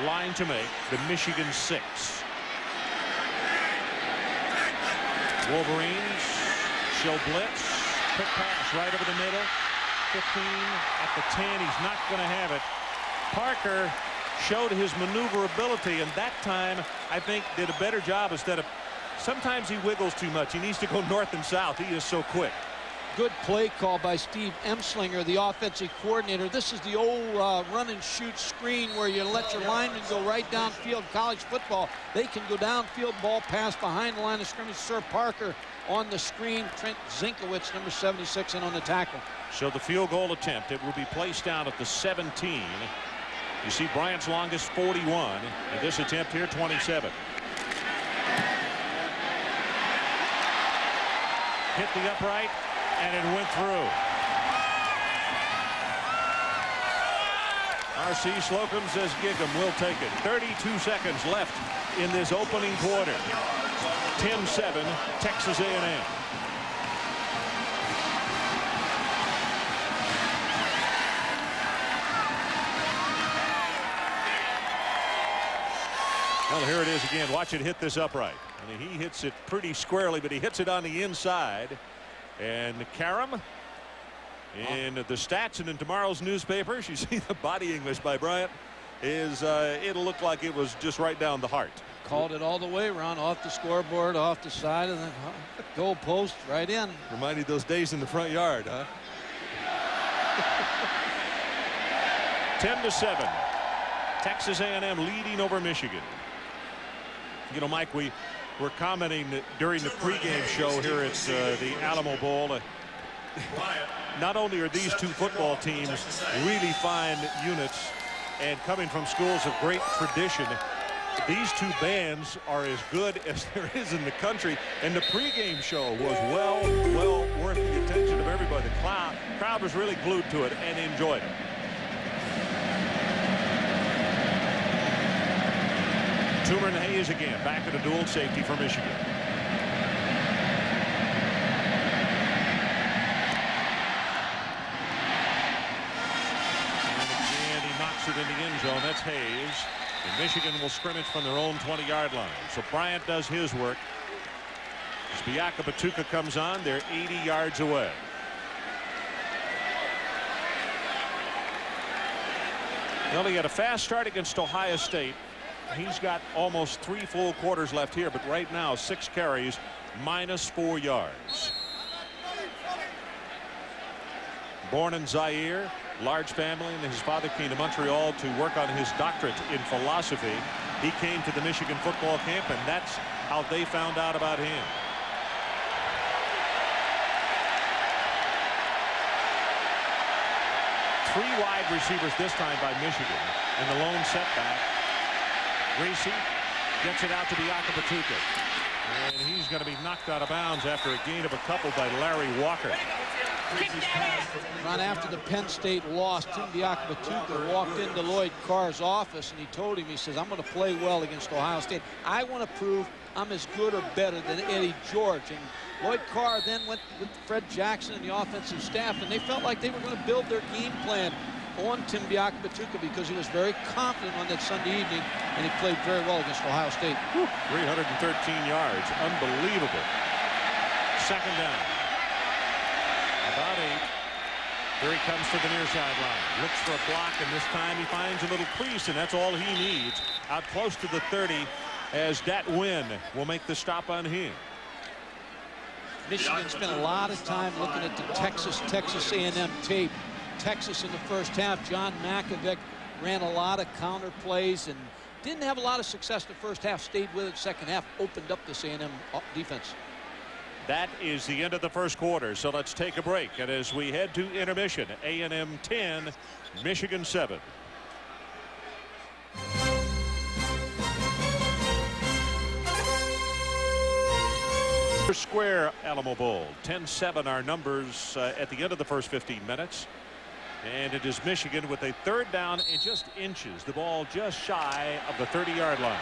line to make, the Michigan 6. Wolverines show blitz. Quick pass right over the middle. 15 at the 10. He's not going to have it. Parker showed his maneuverability, and that time I think did a better job. Instead of sometimes he wiggles too much. He needs to go north and south. He is so quick. Good play call by Steve Emslinger, the offensive coordinator. This is the old run and shoot screen where you let your linemen go right downfield. College football, they can go downfield, ball pass behind the line of scrimmage. Sir Parker on the screen. Trent Zinkowitz, number 76, in on the tackle. So the field goal attempt, it will be placed down at the 17. You see Bryant's longest 41, and this attempt here 27. Hit the upright, and it went through. R.C. Slocum says Gig'em will take it. 32 seconds left in this opening quarter. 10-7, Texas A&M. Well, here it is again. Watch it hit this upright. I mean, he hits it pretty squarely, but he hits it on the inside. And Karam, in the stats and in tomorrow's newspapers, you see the body English by Bryant is it'll look like it was just right down the heart. Called it all the way around, off the scoreboard, off the side of the goal post, right in. Reminded those days in the front yard, huh? 10-7. Texas A&M leading over Michigan. You know, Mike, we were commenting during the pregame show here at the Alamo Bowl. Not only are these two football teams really fine units and coming from schools of great tradition, these two bands are as good as there is in the country. And the pregame show was well worth the attention of everybody. The crowd was really glued to it and enjoyed it. Toomer and Hayes again back at a dual safety for Michigan. And again, he knocks it in the end zone. That's Hayes. And Michigan will scrimmage from their own 20-yard line. So Bryant does his work. As Biaka Batuka comes on, they're 80 yards away. Well, he had a fast start against Ohio State. He's got almost 3 full quarters left here, but right now 6 carries, -4 yards. Born in Zaire, large family, and his father came to Montreal to work on his doctorate in philosophy. He came to the Michigan football camp, and that's how they found out about him. Three wide receivers this time by Michigan, and the lone setback. Gracie gets it out to Biaka Batuka. And he's going to be knocked out of bounds after a gain of a couple by Larry Walker. Right after the Penn State loss, Tim Biaka Batuka walked into Lloyd Carr's office, and he told him, he says, I'm going to play well against Ohio State. I want to prove I'm as good or better than Eddie George. And Lloyd Carr then went with Fred Jackson and the offensive staff, and they felt like they were going to build their game plan on Tim Biaka Batuka because he was very confident on that Sunday evening, and he played very well against Ohio State. 313 yards. Unbelievable. Second down. About 8. Here he comes to the near sideline. Looks for a block, and this time he finds a little crease, and that's all he needs. Out close to the 30 as Dat Nguyen will make the stop on him. Michigan spent a lot of time looking at the Texas A&M tape. Texas in the first half, John Makovic ran a lot of counter plays and didn't have a lot of success the first half. Stayed with it second half, opened up this A&M defense. That is the end of the first quarter, so let's take a break. And as we head to intermission, A&M 10, Michigan 7. Square Alamo Bowl. 10-7 our numbers at the end of the first 15 minutes. And it is Michigan with a third down and just inches. The ball just shy of the 30-yard line.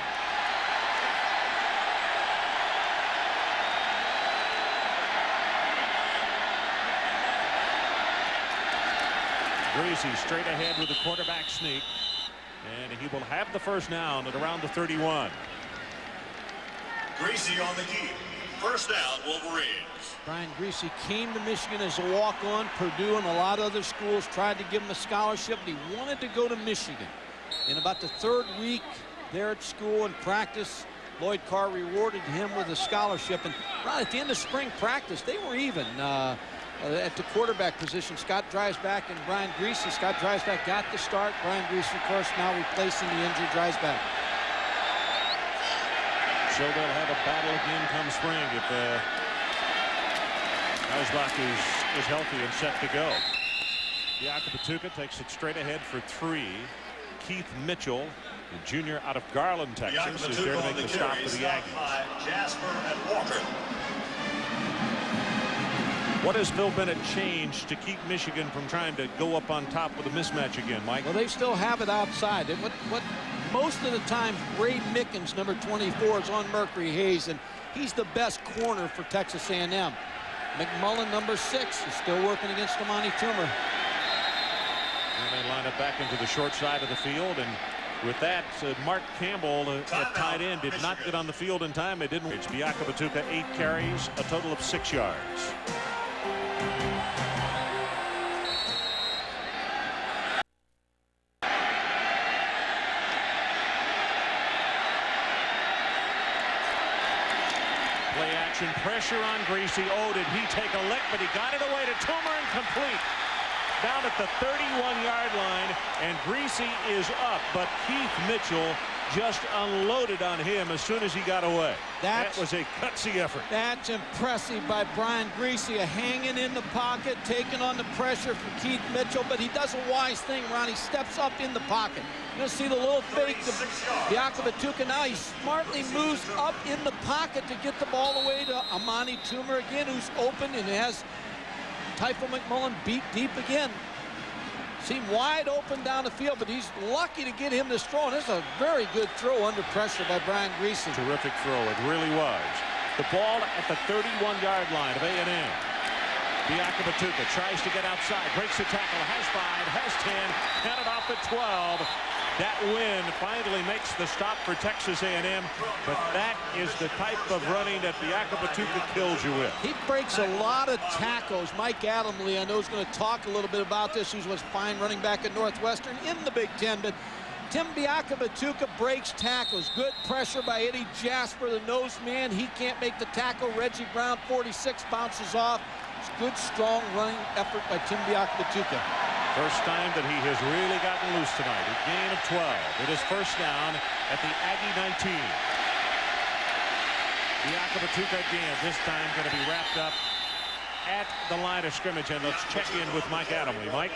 Greasy straight ahead with the quarterback sneak. And he will have the first down at around the 31. Greasy on the key. First down, Wolverines. Brian Greasy came to Michigan as a walk-on. Purdue and a lot of other schools tried to give him a scholarship, but he wanted to go to Michigan. In about the third week there at school and practice, Lloyd Carr rewarded him with a scholarship. And right at the end of spring practice, they were even at the quarterback position. Scott Dreisbach and Brian Greasy. Scott Dreisbach got the start. Brian Greasy, of course, now replacing the injured Dreisbach. So they'll have a battle again come spring if Dreisbach is healthy and set to go. Biakabatuka takes it straight ahead for 3. Keith Mitchell, the junior out of Garland, Texas, is there to make the stop for the Aggies. Jasper and Walker. What has Phil Bennett changed to keep Michigan from trying to go up on top with a mismatch again, Mike? Well, they still have it outside. And what most of the time, Ray Mickens, number 24, is on Mercury Hayes, and he's the best corner for Texas A&M. McMullen, number 6, is still working against Amani Toomer. And they line it back into the short side of the field, and with that, Mark Campbell at tight end did not get on the field in time. It didn't. It's Biakabatuka, 8 carries, a total of 6 yards. Play action, pressure on Greasy. Oh, did he take a lick, but he got it away to Toomer and complete. Down at the 31-yard line, and Greasy is up, but Keith Mitchell just unloaded on him as soon as he got away. That was a gutsy effort. That's impressive by Brian Greasy, hanging in the pocket, taking on the pressure from Keith Mitchell, but he does a wise thing, Ron. He steps up in the pocket. You're going to see the little fake of Biakabatuka. Now he smartly moves up in the pocket to get the ball away to Amani Toomer again, who's open and has Typho McMullen beat deep again. Seemed wide open down the field, but he's lucky to get him this throw. And this is a very good throw under pressure by Brian Greasy. Terrific throw. It really was. The ball at the 31-yard line of A&M. Biakabatuka tries to get outside, breaks the tackle, has 5, has 10, counted off at 12. That win finally makes the stop for Texas A&M, but that is the type of running that Biakabatuka kills you with. He breaks a lot of tackles. Mike Adamle, I know, is going to talk a little bit about this. He was fine running back at Northwestern in the Big Ten, but Tim Biakabatuka breaks tackles. Good pressure by Eddie Jasper, the nose man. He can't make the tackle. Reggie Brown, 46, bounces off. It's good, strong running effort by Tim Biakabatuka. First time that he has really gotten loose tonight. A gain of 12. It is first down at the Aggie 19. Biakabatuka again, this time going to be wrapped up at the line of scrimmage. And let's check in with Mike Adamle. Mike?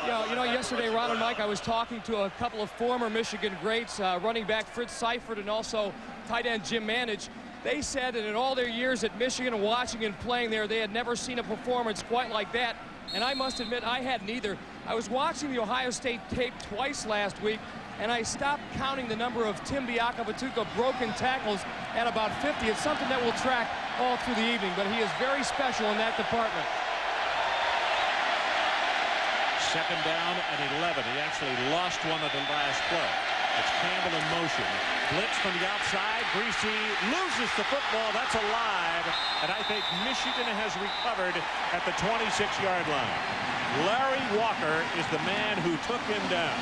Yeah, you know, yesterday, Ron and Mike, I was talking to a couple of former Michigan greats, running back Fritz Seifert and also tight end Jim Manage. They said that in all their years at Michigan, watching and playing there, they had never seen a performance quite like that. And I must admit, I hadn't either. I was watching the Ohio State tape twice last week, and I stopped counting the number of Tim Biakabatuka broken tackles at about 50. It's something that we'll track all through the evening, but he is very special in that department. Second down and 11. He actually lost one at the last play. It's Campbell in motion. Blitz from the outside. Greasy loses the football. That's alive. And I think Michigan has recovered at the 26-yard line. Larry Walker is the man who took him down.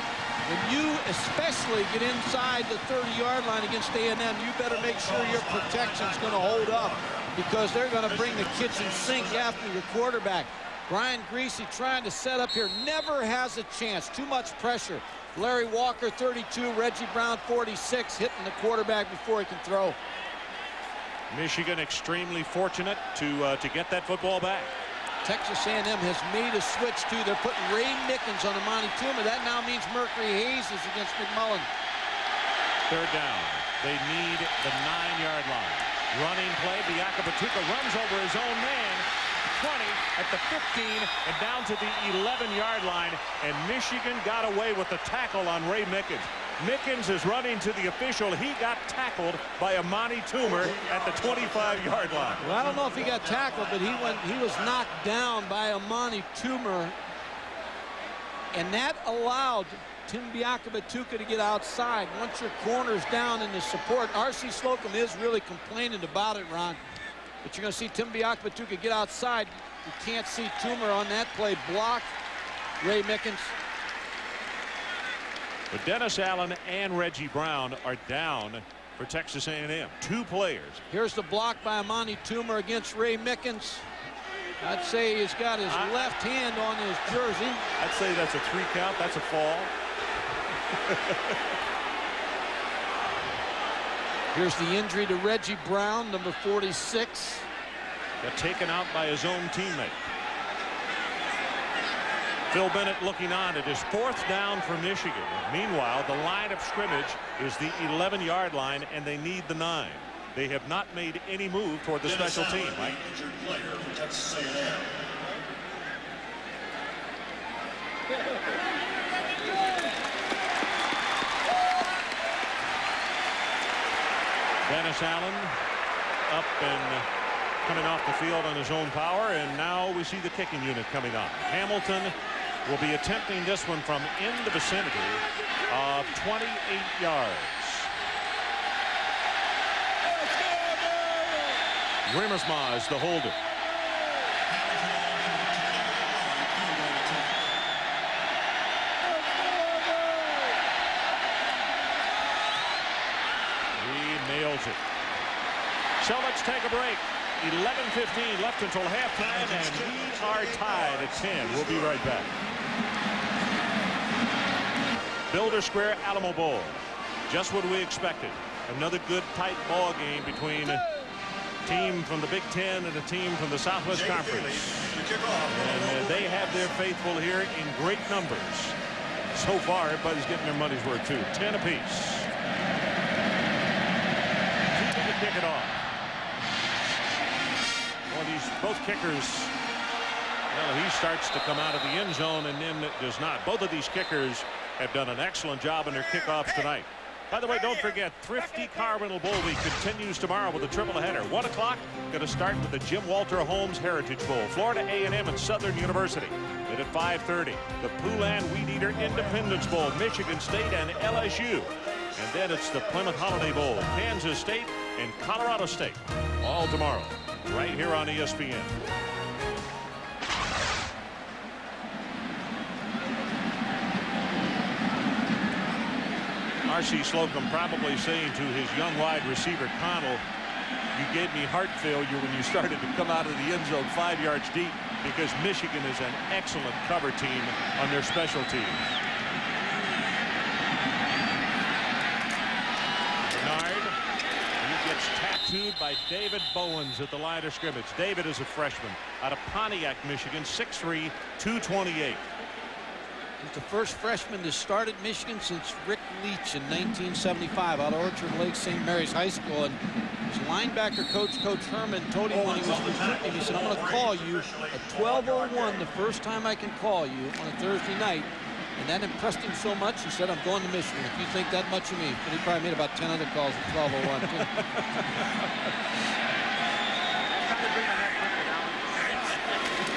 When you especially get inside the 30-yard line against A&M, you better make sure your protection's going to hold up, because they're going to bring the kitchen sink after your quarterback. Brian Greasy trying to set up here, never has a chance. Too much pressure. Larry Walker, 32, Reggie Brown, 46, hitting the quarterback before he can throw. Michigan extremely fortunate to get that football back. Texas A&M has made a switch, too. They're putting Ray Mickens on Amani Toomer. That now means Mercury Hayes is against McMullen. Third down. They need the 9-yard line. Running play. Biakabatuka runs over his own man. 20 at the 15 and down to the 11-yard line, and Michigan got away with the tackle on Ray Mickens. Mickens is running to the official. He got tackled by Amani Toomer at the 25-yard line. Well, I don't know if he got tackled, but he was knocked down by Amani Toomer, and that allowed Tim Biakabatuka to get outside. Once your corner's down in the support, R.C. Slocum is really complaining about it, Ron. But you're going to see Tim Biakabatuka get outside. You can't see Toomer on that play block Ray Mickens. But Dennis Allen and Reggie Brown are down for Texas A&M. 2 players. Here's the block by Amani Toomer against Ray Mickens. I'd say he's got his left hand on his jersey. I'd say that's a 3 count. That's a fall. Here's the injury to Reggie Brown, number 46. Got taken out by his own teammate. Phil Bennett looking on. It is 4th down for Michigan. Meanwhile, the line of scrimmage is the 11-yard line, and they need the 9. They have not made any move toward the special team, Mike. Injured player for Texas A&M. Dennis Allen up and coming off the field on his own power, and now we see the kicking unit coming on. Hamilton will be attempting this one from in the vicinity of 28 yards. Grimmersma is the holder. He nails it. So let's take a break. 11:15 left until halftime, and we are tied at 10. We'll be right back. Builder Square Alamo Bowl. Just what we expected. Another good tight ball game between a team from the Big Ten and a team from the Southwest Conference. And they have their faithful here in great numbers. So far, everybody's getting their money's worth, too. 10 apiece. Keeping to kick it off. Well, both kickers, well, he starts to come out of the end zone and then does not. Both of these kickers have done an excellent job in their kickoffs tonight. By the way, don't forget, Thrifty Car Rental Bowl Week continues tomorrow with a triple header. 1 o'clock, going to start with the Jim Walter Holmes Heritage Bowl. Florida A&M and Southern University. Then at 5:30, the Poulan Weed Eater Independence Bowl, Michigan State and LSU. And then it's the Plymouth Holiday Bowl, Kansas State and Colorado State. All tomorrow, right here on ESPN. R.C. Slocum probably saying to his young wide receiver Connell, you gave me heart failure when you started to come out of the end zone 5 yards deep, because Michigan is an excellent cover team on their special teams. Bernard, he gets tattooed by David Bowens at the line of scrimmage. David is a freshman out of Pontiac, Michigan, 6'3", 228. He's the first freshman to start at Michigan since Rick Leach in 1975 out of Orchard Lake St. Mary's High School. And his linebacker coach, Coach Herman, told him when he was recruiting, he said, I'm going to call you at 12:01 the first time I can call you on a Thursday night. And that impressed him so much, he said, I'm going to Michigan. If you think that much of me. But he probably made about 10 other calls at 12:01 too.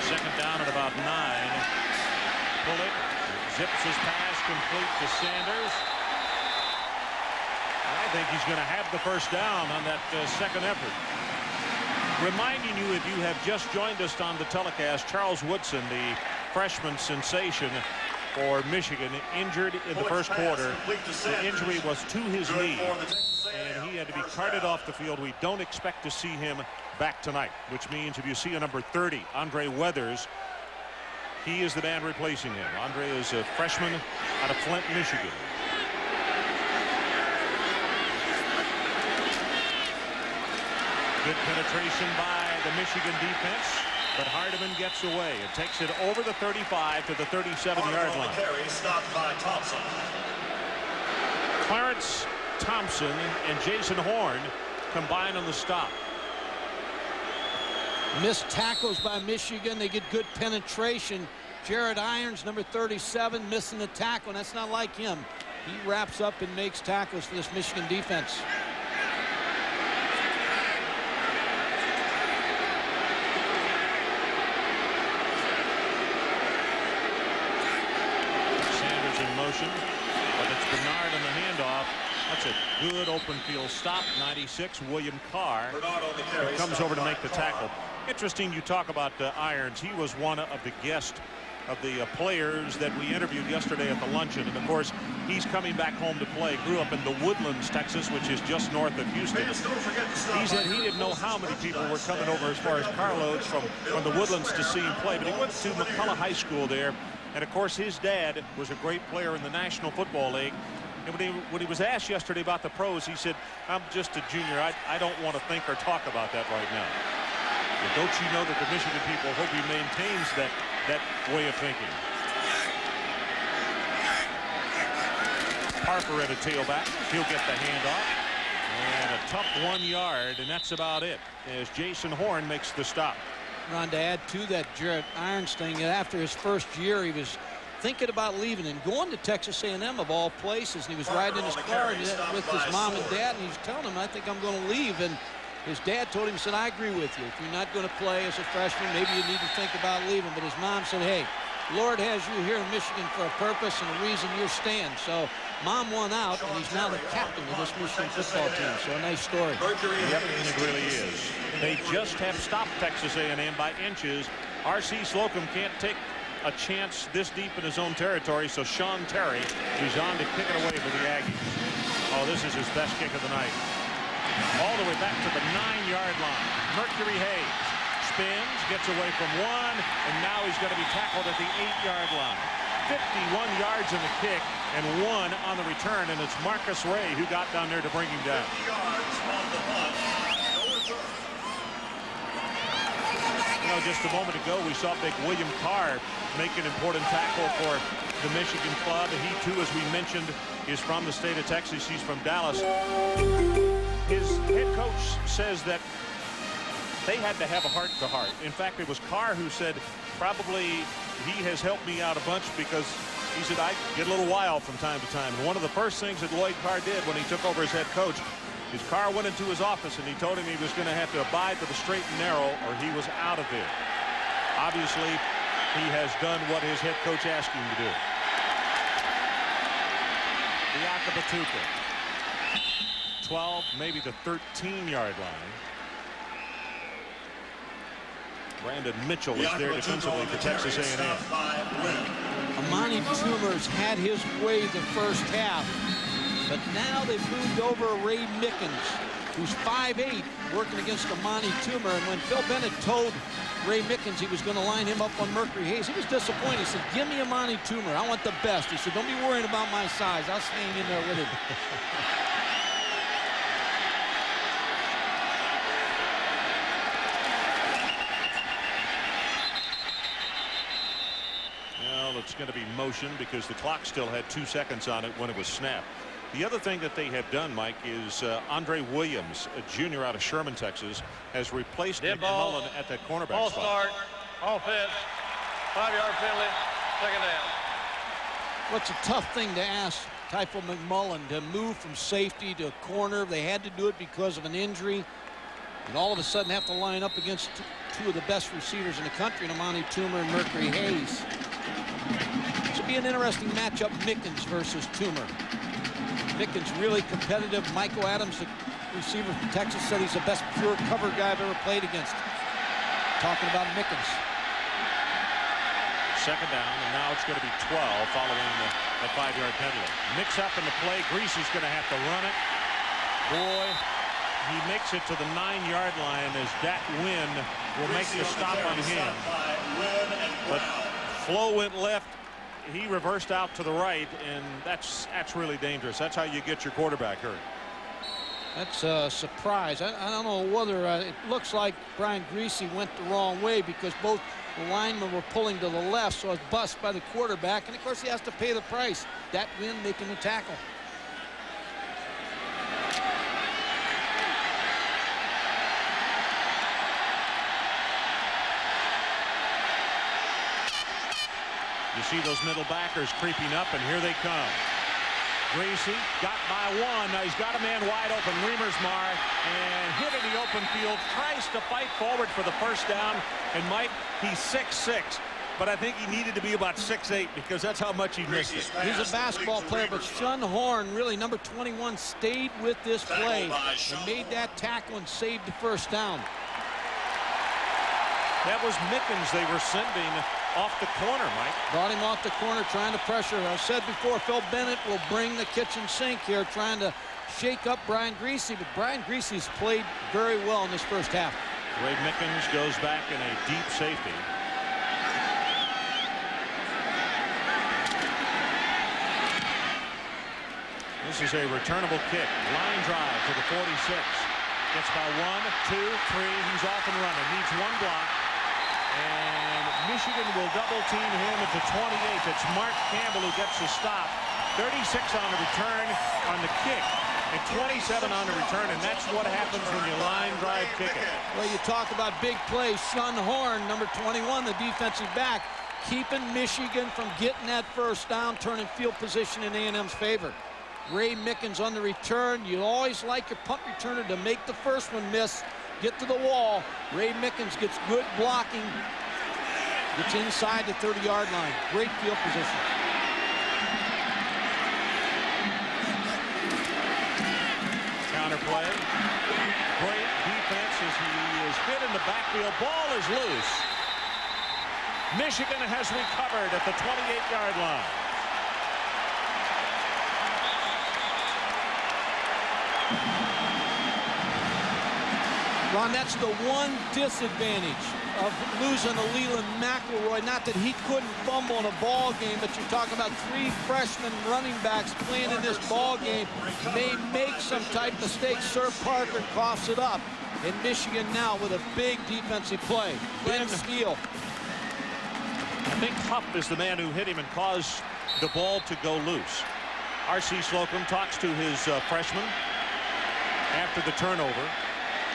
Second down at about 9. Bullock zips his pass complete to Sanders. I think he's going to have the first down on that second effort. Reminding you, if you have just joined us on the telecast, Charles Woodson, the freshman sensation for Michigan, injured in the first quarter. The injury was to his knee, and he had to be carted off the field. We don't expect to see him back tonight, which means if you see a number 30, Andre Weathers, he is the man replacing him. Andre is a freshman out of Flint, Michigan. Good penetration by the Michigan defense, but Hardiman gets away. It takes it over the 35 to the 37-yard line. Carry stopped by Thompson. Clarence Thompson and Jason Horn combine on the stop. Missed tackles by Michigan. They get good penetration. Jared Irons, number 37, missing the tackle, and that's not like him. He wraps up and makes tackles for this Michigan defense. motion, but it's Bernard on the handoff. That's a good open field stop. 96, William Carr comes over to make the tackle. Interesting you talk about Irons. He was one of the guests of the players that we interviewed yesterday at the luncheon. And of course, he's coming back home to play. Grew up in the Woodlands, Texas, which is just north of Houston. He said he didn't know how many people were coming over as far as carloads from the Woodlands to see him play. But he went to McCullough High School there. And of course, his dad was a great player in the National Football League. And when he was asked yesterday about the pros, he said, I'm just a junior. I don't want to think or talk about that right now. But don't you know that the Michigan people hope he maintains that way of thinking. Parker at a tailback. He'll get the handoff. And a tough 1 yard, and that's about it, as Jason Horn makes the stop. Ron, to add to that Jarrett Irons thing, after his first year, he was thinking about leaving and going to Texas A&M of all places. And he was riding in his car with his mom and dad, and he was telling them, I think I'm going to leave. And his dad told him, he said, I agree with you. If you're not going to play as a freshman, maybe you need to think about leaving. But his mom said, hey, Lord has you here in Michigan for a purpose and a reason you're staying. So mom won out, and he's now the captain of this Michigan football team. So a nice story. Yep, it really is. They just have stopped Texas A&M by inches. R.C. Slocum can't take a chance this deep in his own territory, so Sean Terry is on to kick it away for the Aggies. Oh, this is his best kick of the night. All the way back to the 9-yard line. Mercury Hayes spins, gets away from one, and now he's going to be tackled at the 8-yard line. 51 yards in the kick and 1 on the return, and it's Marcus Ray who got down there to bring him down. You know, just a moment ago, we saw big William Carr make an important tackle for the Michigan club. He, too, as we mentioned, is from the state of Texas. He's from Dallas. His head coach says that they had to have a heart-to-heart. In fact, it was Carr who said, probably he has helped me out a bunch because he said, I get a little wild from time to time. And one of the first things that Lloyd Carr did when he took over as head coach is Carr went into his office and he told him he was going to have to abide to the straight and narrow or he was out of there. Obviously, he has done what his head coach asked him to do. The Akabatuka. 12, maybe the 13-yard line. Brandon Mitchell is there defensively for Texas A&M. Amani Toomer's had his way the first half, but now they've moved over Ray Mickens, who's 5'8", working against Amani Toomer. And when Phil Bennett told Ray Mickens he was going to line him up on Mercury Hayes, he was disappointed. He said, give me Amani Toomer. I want the best. He said, don't be worrying about my size. I'll hang in there with him. It's going to be motion because the clock still had 2 seconds on it when it was snapped. The other thing that they have done, Mike, is Andre Williams, a junior out of Sherman, Texas, has replaced McMullen at that cornerback ball spot. Start, offense, 5-yard penalty, second down. What's a tough thing to ask Typho McMullen to move from safety to corner. They had to do it because of an injury, and all of a sudden have to line up against two of the best receivers in the country, Amani Toomer and Mercury Hayes. This will be an interesting matchup, Mickens versus Toomer. Mickens really competitive. Michael Adams, the receiver from Texas, said he's the best pure cover guy I've ever played against. Talking about Mickens. Second down, and now it's going to be 12 following the 5-yard penalty. Mix up in the play. Greasy's going to have to run it. Boy, he makes it to the 9-yard line as that win will make the stop on him. But Flo went left. He reversed out to the right, and that's really dangerous. That's how you get your quarterback hurt. That's a surprise. I don't know whether it looks like Brian Greasy went the wrong way because both the linemen were pulling to the left, so it's bust by the quarterback, and of course he has to pay the price. That win making the tackle. You see those middle backers creeping up, and here they come. Greasy got by one. Now he's got a man wide open, Riemersma, and hit in the open field. Tries to fight forward for the first down. And Mike, he's 6'6". but I think he needed to be about 6'8" because that's how much he missed it. He's a basketball player, but Shun Horn, really number 21, stayed with this play and made that tackle and saved the first down. That was Mickens they were sending off the corner, Mike. Brought him off the corner, trying to pressure. I said before, Phil Bennett will bring the kitchen sink here, trying to shake up Brian Greasy, but Brian Greasy's played very well in this first half. Ray Mickens goes back in a deep safety. This is a returnable kick. Line drive to the 46. Gets by 1, 2, 3. He's off and running. Needs one block. And Michigan will double team him at the 28. It's Mark Campbell who gets the stop. 36 on the return on the kick. And 27 on the return, and that's what happens when you line drive kick it. Well, you talk about big plays. Shun Horn, number 21, the defensive back, keeping Michigan from getting that first down, turning field position in A&M's favor. Ray Mickens on the return. You always like your punt returner to make the first one miss, get to the wall. Ray Mickens gets good blocking, gets inside the 30-yard line. Great field position. Counterplay. Great defense as he is hit in the backfield. Ball is loose. Michigan has recovered at the 28-yard line. Ron, that's the one disadvantage of losing to Leland McElroy. Not that he couldn't fumble in a ball game, but you're talking about 3 freshman running backs playing in this ball game. May make some type of mistake. Sir Parker coughs it up. And Michigan now with a big defensive play. Glenn Steele. I think Huff is the man who hit him and caused the ball to go loose. R.C. Slocum talks to his freshman after the turnover.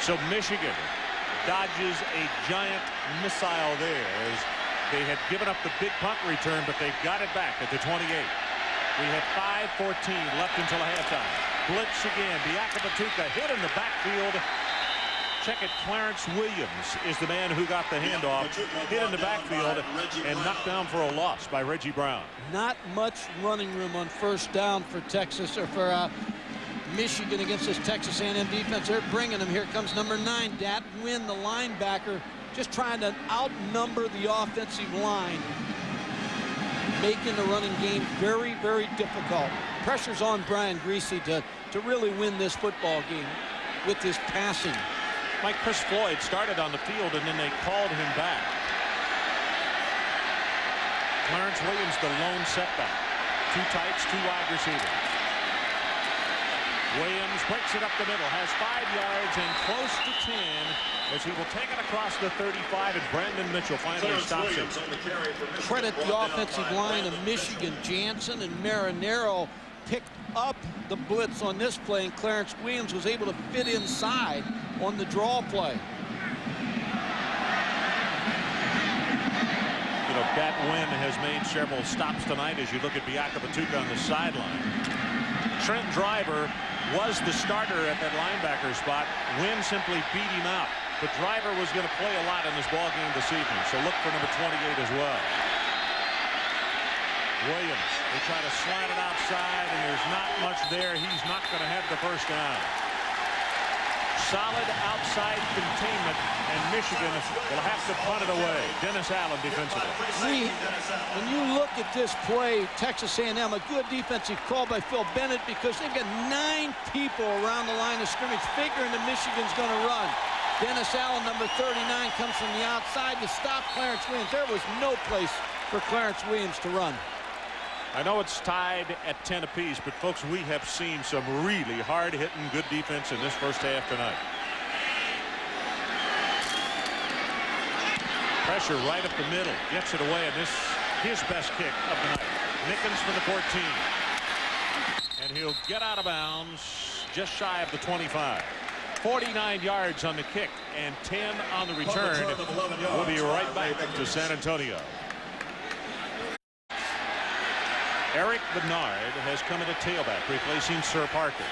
So Michigan dodges a giant missile there as they had given up the big punt return, but they got it back at the 28. We have 5:14 left until halftime. Blitz again. Biakabatuka hit in the backfield. Check it. Clarence Williams is the man who got the handoff, hit in the backfield, and knocked down for a loss by Reggie Brown. Not much running room on first down for Texas, or for Michigan against this Texas A&M defense. They're bringing him. Here comes number 9, Dat Nguyen, the linebacker, just trying to outnumber the offensive line, making the running game very, very difficult. Pressure's on Brian Greasy to really win this football game with his passing. Mike, Chris Floyd started on the field, and then they called him back. Clarence Williams, the lone setback. 2 tights, 2 wide receivers. Williams breaks it up the middle, has 5 yards and close to 10 as he will take it across the 35, and Brandon Mitchell finally stops it. Credit the offensive line of Michigan. Jansen and Marinero picked up the blitz on this play, and Clarence Williams was able to fit inside on the draw play. You know, Dat Nguyen has made several stops tonight as you look at Biakabatuka on the sideline. Trent Driver was the starter at that linebacker spot. Nguyen simply beat him out. But Driver was going to play a lot in this ball game this evening, so look for number 28 as well. Williams, they try to slide it outside, and there's not much there. He's not going to have the first down. Solid outside containment, and Michigan will have to punt it away. Dennis Allen defensively. When you look at this play, Texas A&M, a good defensive call by Phil Bennett, because they've got 9 people around the line of scrimmage figuring that Michigan's going to run. Dennis Allen, number 39, comes from the outside to stop Clarence Williams. There was no place for Clarence Williams to run. I know it's tied at 10 apiece, but folks, we have seen some really hard-hitting good defense in this first half tonight. Pressure right up the middle, gets it away, and this his best kick of the night. Mickens for the 14, and he'll get out of bounds just shy of the 25. 49 yards on the kick and 10 on the return. We'll be right back to San Antonio. Eric Bernard has come at a tailback, replacing Sir Parker.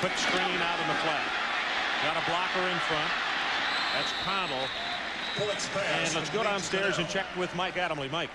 Quick screen out in the flat. Got a blocker in front. That's Connell. And let's go downstairs and check with Mike Adamley. Mike.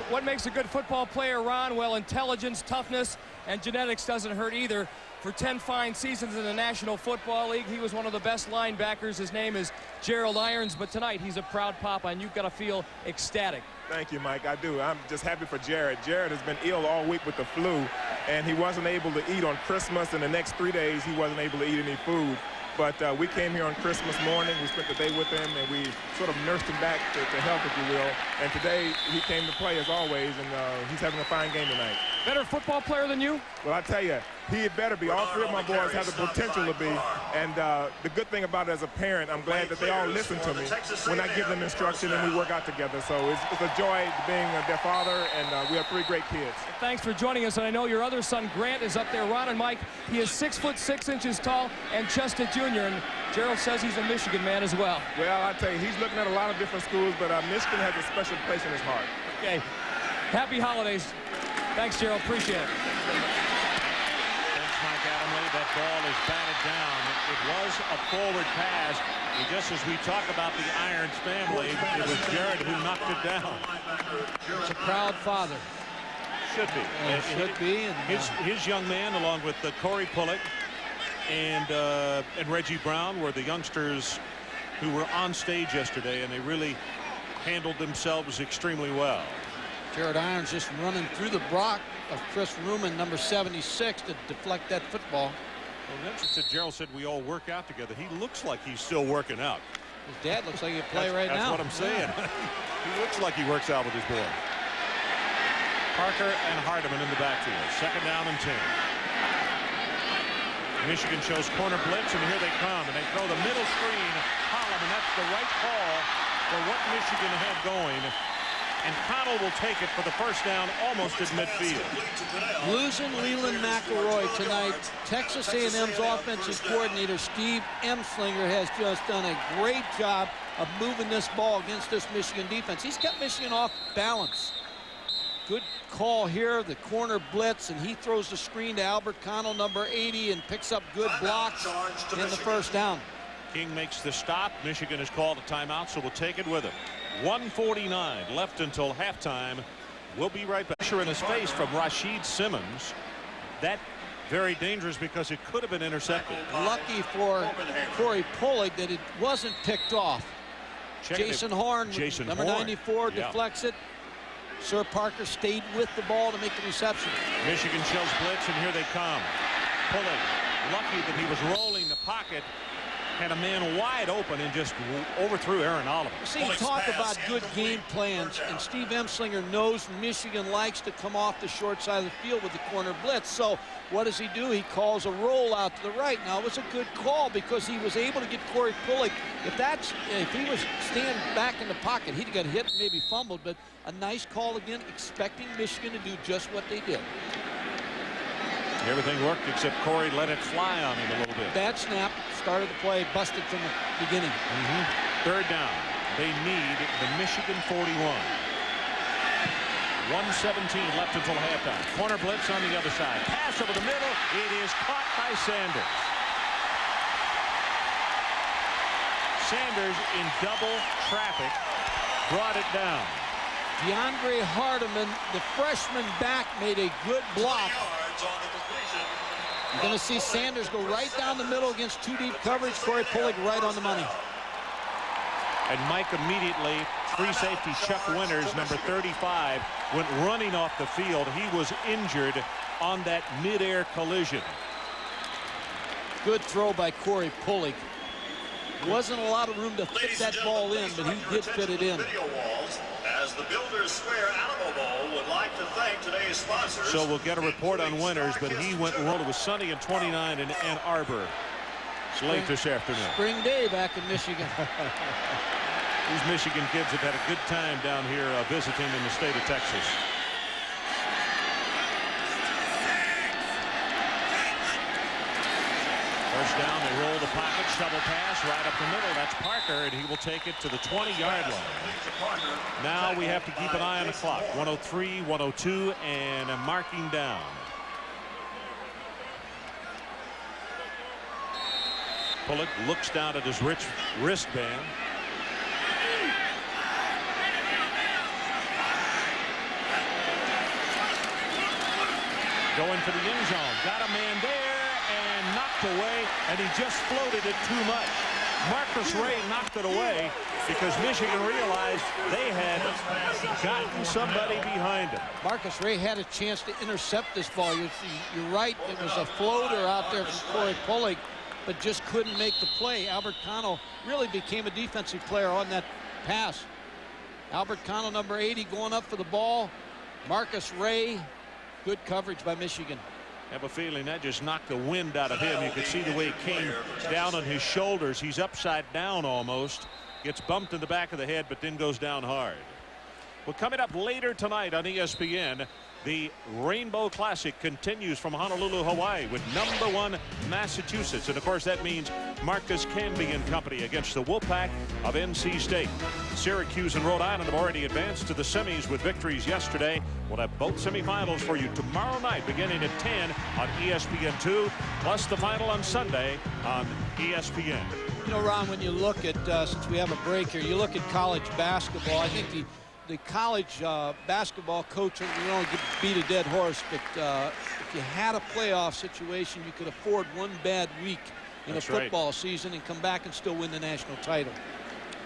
What makes a good football player, Ron? Well, intelligence, toughness, and genetics doesn't hurt either. For 10 fine seasons in the National Football League, he was one of the best linebackers. His name is Gerald Irons, but tonight he's a proud papa, and you've got to feel ecstatic. Thank you, Mike. I do. I'm just happy for Jared. Jared has been ill all week with the flu, and he wasn't able to eat on Christmas, and the next 3 days he wasn't able to eat any food. But we came here on Christmas morning. We spent the day with him, and we sort of nursed him back to health, if you will. And today he came to play as always, and he's having a fine game tonight. Better football player than you? Well, I tell you, he had better be. All three of my boys have the potential to be. And the good thing about it as a parent, I'm glad that they all listen to me when I give them instruction and we work out together. So it's a joy being their father, and we have 3 great kids. Thanks for joining us. And I know your other son, Grant, is up there. Ron and Mike, he is 6'6" tall and just a junior. And Gerald says he's a Michigan man as well. Well, I tell you, he's looking at a lot of different schools, but Michigan has a special place in his heart. Okay. Happy holidays. Thanks, Gerald. Appreciate it. Thanks, Mike Adamley. That ball is batted down. It was a forward pass. And just as we talk about the Irons family, it was Jared who knocked it down. It's a proud father. Should be. Should be. And, his young man, along with Corey Pullick and Reggie Brown, were the youngsters who were on stage yesterday, and they really handled themselves extremely well. Jared Irons just running through the block of Chris Ruman, number 76, to deflect that football. Well, interesting. Gerald said we all work out together. He looks like he's still working out. His dad looks like he can play right now. That's what I'm saying. He looks like he works out with his boy. Parker and Hardeman in the backfield. 2nd down and 10. Michigan shows corner blitz, and here they come. And they throw the middle screen. Holland, and that's the right call for what Michigan had going. And Connell will take it for the first down almost at midfield. Losing Leland McElroy tonight. Texas A&M's offensive coordinator Steve Emslinger has just done a great job of moving this ball against this Michigan defense. He's kept Michigan off balance. Good call here, the corner blitz, and he throws the screen to Albert Connell, number 80, and picks up good blocks in the first down. King makes the stop. Michigan has called a timeout, so we'll take it with him. 1:49 left until halftime. We'll be right back. Pressure in his face from Rashid Simmons. That very dangerous because it could have been intercepted. Lucky for Corey Pullick that it wasn't picked off. Jason Horn, number 94, deflects it. Sir Parker stayed with the ball to make the reception. Michigan shows blitz, and here they come. Pullick, lucky that he was rolling the pocket, had a man wide open and just overthrew Aaron Oliver. See, talk about good game plans, and Steve Emslinger knows Michigan likes to come off the short side of the field with the corner blitz. So what does he do? He calls a roll out to the right. Now, it was a good call because he was able to get Corey Pullick. If he was standing back in the pocket, he'd got hit and maybe fumbled, but a nice call again, expecting Michigan to do just what they did. Everything worked except Corey let it fly on him a little bit. Bad snap, started the play, busted from the beginning. 3rd down. They need the Michigan 41. 1:17 left until halftime. Corner blitz on the other side. Pass over the middle. It is caught by Sanders. Sanders in double traffic brought it down. DeAndre Hardeman, the freshman back, made a good block. You're going to see Sanders go right down the middle against 2 deep coverage. Corey Pullick right on the money. And Mike immediately, free safety Chuck Winters, number 35, went running off the field. He was injured on that midair collision. Good throw by Corey Pullick. Wasn't a lot of room to fit that ball in, but he did fit it in. As the Builders Square Alamo Bowl would like to thank today's sponsors. So we'll get a report on Winters, but he went and rolled. It was sunny and 29 in Ann Arbor. It's late this afternoon. Spring day back in Michigan. These Michigan kids have had a good time down here visiting in the state of Texas. First down, they roll the pocket, shovel pass right up the middle. That's Parker, and he will take it to the 20-yard line. Now we have to keep an eye on the clock. 103, 102, and a marking down. Pullick looks down at his wristband. Going for the end zone. Got a man there and knocked away, and he just floated it too much. Marcus Ray knocked it away because Michigan realized they had gotten somebody behind him. Marcus Ray had a chance to intercept this ball. You're right. It was a floater out there from Corey Pulig, but just couldn't make the play. Albert Cano really became a defensive player on that pass. Albert Cano, number 80, going up for the ball. Marcus Ray, good coverage by Michigan. I have a feeling that just knocked the wind out of him. You could see the way it came down on his shoulders. He's upside down almost. Gets bumped in the back of the head, but then goes down hard. Well, coming up later tonight on ESPN, the Rainbow Classic continues from Honolulu, Hawaii, with #1 Massachusetts. And, of course, that means Marcus Camby and company against the Wolfpack of NC State. Syracuse and Rhode Island have already advanced to the semis with victories yesterday. We'll have both semifinals for you tomorrow night beginning at 10 on ESPN2, plus the final on Sunday on ESPN. You know, Ron, when you look at, since we have a break here, you look at college basketball, I think the college basketball coach, we don't beat a dead horse, but if you had a playoff situation, you could afford one bad week in a football season and come back and still win the national title.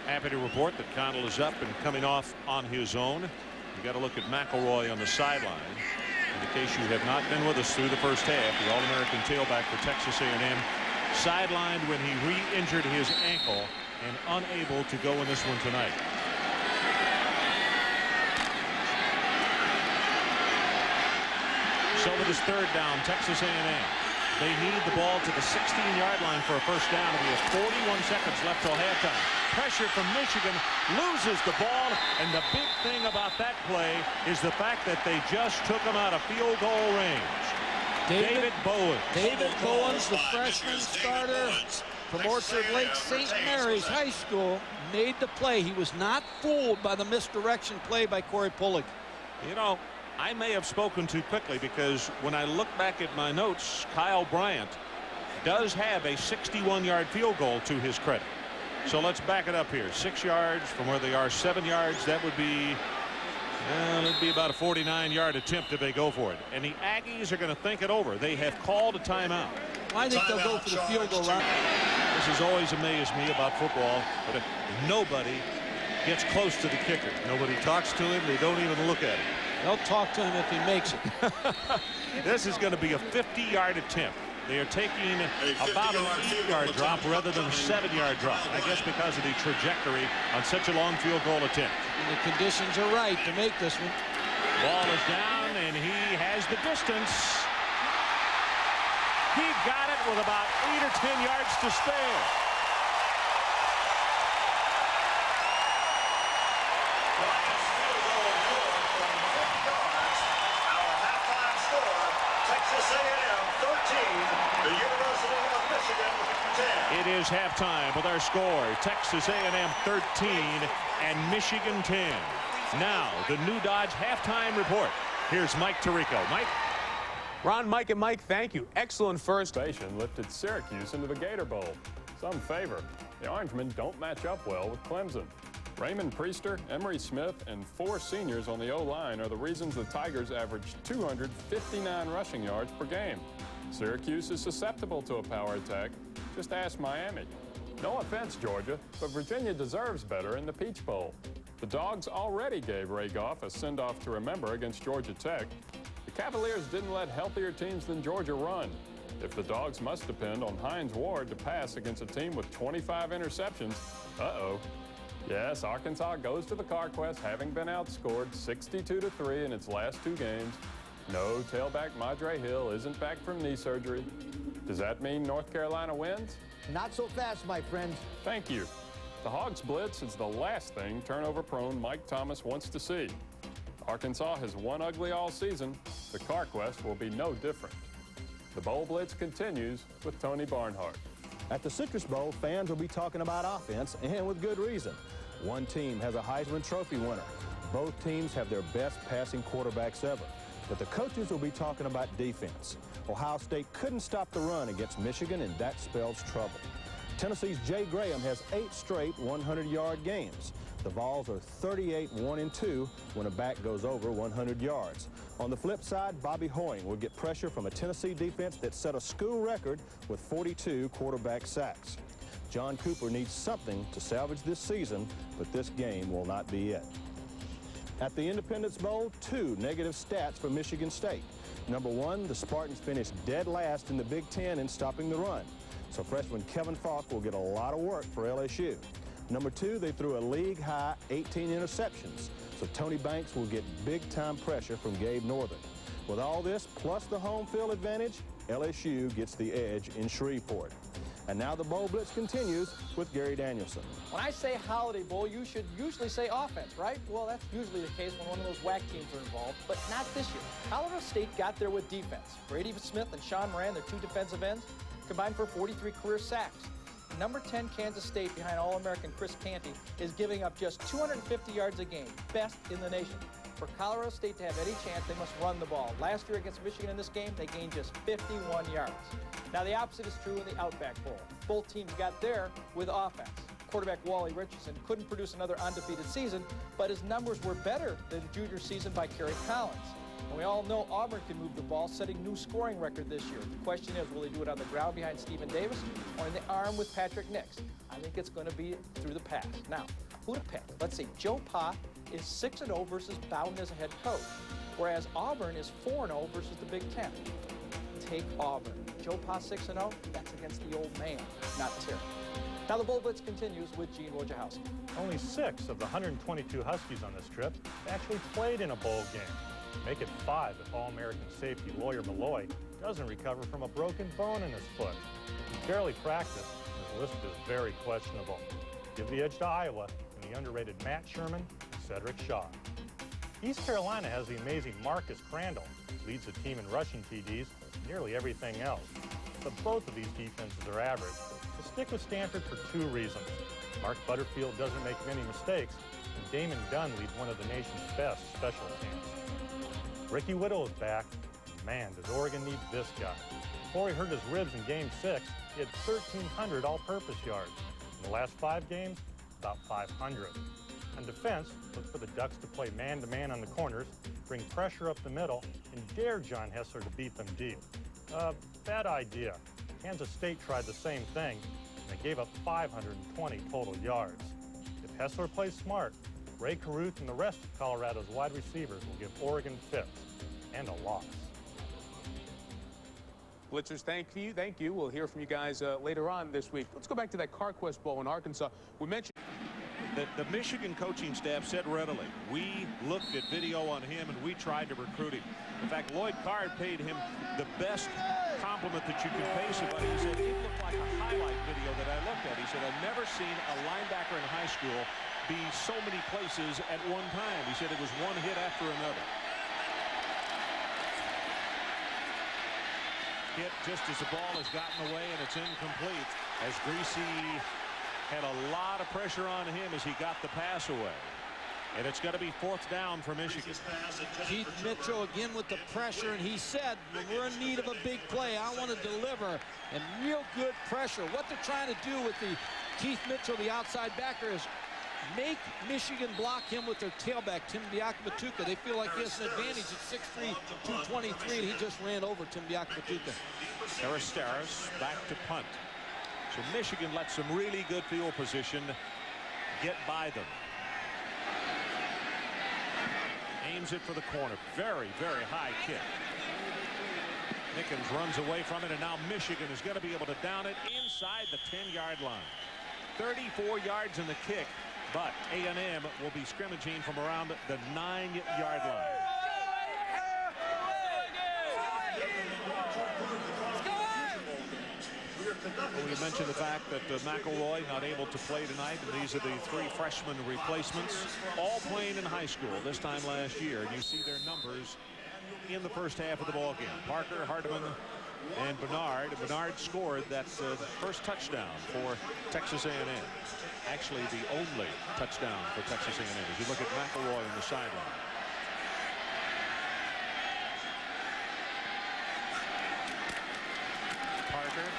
Happy to report that Connell is up and coming off on his own. You got to look at McElroy on the sideline. In case you have not been with us through the first half, the All-American tailback for Texas A&M sidelined when he re-injured his ankle and unable to go in this one tonight. So with his third down, Texas A&M. They need the ball to the 16-yard line for a first down. We have 41 seconds left till halftime. Pressure from Michigan, loses the ball, and the big thing about that play is the fact that they just took him out of field goal range. David Bowens. David Bowens, the freshman starter from Orchard Lake St. Mary's High School, made the play. He was not fooled by the misdirection play by Corey Pulig. You know, I may have spoken too quickly because when I look back at my notes, Kyle Bryant does have a 61-yard field goal to his credit. So let's back it up here. 6 yards from where they are, 7 yards. That would be, it'd be about a 49-yard attempt if they go for it. And the Aggies are going to think it over. They have called a timeout. I think they'll go for the field goal route. This has always amazed me about football, but nobody gets close to the kicker. Nobody talks to him. They don't even look at him. They'll talk to him if he makes it. This is going to be a 50-yard attempt. They are taking about an 8-yard drop rather than a 7-yard drop. I guess because of the trajectory on such a long field goal attempt. And the conditions are right to make this one. Ball is down, and he has the distance. He got it with about 8 or 10 yards to spare. The University of Michigan 10. It is halftime with our score, Texas A&M 13 and Michigan 10. Now the new Dodge halftime report. Here's Mike Tirico. Mike. Ron, Mike, and Mike, thank you. Excellent first. Lifted Syracuse into the Gator Bowl. Some favor. The Orangemen don't match up well with Clemson. Raymond Priester, Emery Smith, and 4 seniors on the O-line are the reasons the Tigers averaged 259 rushing yards per game. Syracuse is susceptible to a power attack. Just ask Miami. No offense, Georgia, but Virginia deserves better in the Peach Bowl. The Dogs already gave Ray Goff a send-off to remember against Georgia Tech. The Cavaliers didn't let healthier teams than Georgia run. If the Dogs must depend on Hines Ward to pass against a team with 25 interceptions, uh-oh. Yes, Arkansas goes to the CarQuest, having been outscored 62-3 in its last 2 games. No, tailback Madre Hill isn't back from knee surgery. Does that mean North Carolina wins? Not so fast, my friend. Thank you. The Hogs blitz is the last thing turnover-prone Mike Thomas wants to see. Arkansas has won ugly all season. The CarQuest will be no different. The Bowl Blitz continues with Tony Barnhart. At the Citrus Bowl, fans will be talking about offense, and with good reason. One team has a Heisman Trophy winner. Both teams have their best passing quarterbacks ever. But the coaches will be talking about defense. Ohio State couldn't stop the run against Michigan, and that spells trouble. Tennessee's Jay Graham has 8 straight 100-yard games. The Vols are 38-1-2 when a back goes over 100 yards. On the flip side, Bobby Hoying will get pressure from a Tennessee defense that set a school record with 42 quarterback sacks. John Cooper needs something to salvage this season, but this game will not be it. At the Independence Bowl, 2 negative stats for Michigan State. Number 1, the Spartans finished dead last in the Big Ten in stopping the run. So freshman Kevin Falk will get a lot of work for LSU. Number 2, they threw a league-high 18 interceptions. So Tony Banks will get big-time pressure from Gabe Northern. With all this, plus the home field advantage, LSU gets the edge in Shreveport. And now the Bowl Blitz continues with Gary Danielson. When I say Holiday Bowl, you should usually say offense, right? Well, that's usually the case when one of those WAC teams are involved, but not this year. Colorado State got there with defense. Brady Smith and Sean Moran, their 2 defensive ends, combined for 43 career sacks. Number 10 Kansas State, behind All-American Chris Canty, is giving up just 250 yards a game, best in the nation. For Colorado State to have any chance, they must run the ball. Last year against Michigan in this game, they gained just 51 yards. Now, the opposite is true in the Outback Bowl. Both teams got there with offense. Quarterback Wally Richardson couldn't produce another undefeated season, but his numbers were better than junior season by Kerry Collins. And we all know Auburn can move the ball, setting new scoring record this year. The question is, will they do it on the ground behind Stephen Davis or in the arm with Patrick Nix? I think it's going to be through the pass. Now, who to pick? Let's see. Joe Pa is 6-0 versus Bowden as a head coach, whereas Auburn is 4-0 versus the Big Ten. Take Auburn. Joe Pa 6-0, that's against the old man, not Terry. Now the Bowl Blitz continues with Gene Wojciechowski. Only 6 of the 122 Huskies on this trip actually played in a bowl game. Make it 5 if All-American safety Lawyer Malloy doesn't recover from a broken bone in his foot. He barely practiced. His list is very questionable. Give the edge to Iowa and the underrated Matt Sherman and Cedric Shaw. East Carolina has the amazing Marcus Crandall, leads the team in rushing TDs and nearly everything else. But both of these defenses are average. So stick with Stanford for 2 reasons. Mark Butterfield doesn't make many mistakes, and Damon Dunn leads one of the nation's best special teams. Ricky Whittle is back. Man, does Oregon need this guy. Before he hurt his ribs in Game 6, he had 1,300 all-purpose yards. In the last 5 games, about 500. On defense, look for the Ducks to play man-to-man on the corners, bring pressure up the middle, and dare John Hessler to beat them deep. Bad idea. Kansas State tried the same thing, and they gave up 520 total yards. If Hessler plays smart, Ray Caruth and the rest of Colorado's wide receivers will give Oregon fits and a loss. Blitzers, thank you. We'll hear from you guys later on this week. Let's go back to that CarQuest Bowl in Arkansas. We mentioned the Michigan coaching staff said readily, we looked at video on him and we tried to recruit him. In fact, Lloyd Carr paid him the best compliment that you could pay somebody. He said, it looked like a highlight video that I looked at. He said, I've never seen a linebacker in high school be so many places at one time. He said it was one hit after another. Hit just as the ball has gotten away and it's incomplete, as Greasy had a lot of pressure on him as he got the pass away. And it's going to be 4th down for Michigan. Keith Mitchell again with the pressure, and he said, when we're in need of a big play, I want to deliver, and real good pressure. What they're trying to do with the Keith Mitchell, the outside backer, is make Michigan block him with their tailback, Tim Diakabatuka. They feel like he has an advantage at 6'3", 223, and he just ran over Tim Diakabatuka. Aristaris back to punt. So Michigan lets some really good field position get by them. Aims it for the corner. Very, very high kick. Nickens runs away from it, and now Michigan is going to be able to down it inside the 10-yard line. 34 yards in the kick, but A&M will be scrimmaging from around the 9-yard line. Well, we mentioned the fact that McElroy not able to play tonight, and these are the 3 freshman replacements, all playing in high school this time last year. And you see their numbers in the first half of the ball game. Parker, Hardeman, and Bernard. And Bernard scored that first touchdown for Texas A&M. Actually, the only touchdown for Texas A&M. As you look at McElroy on the sideline. Parker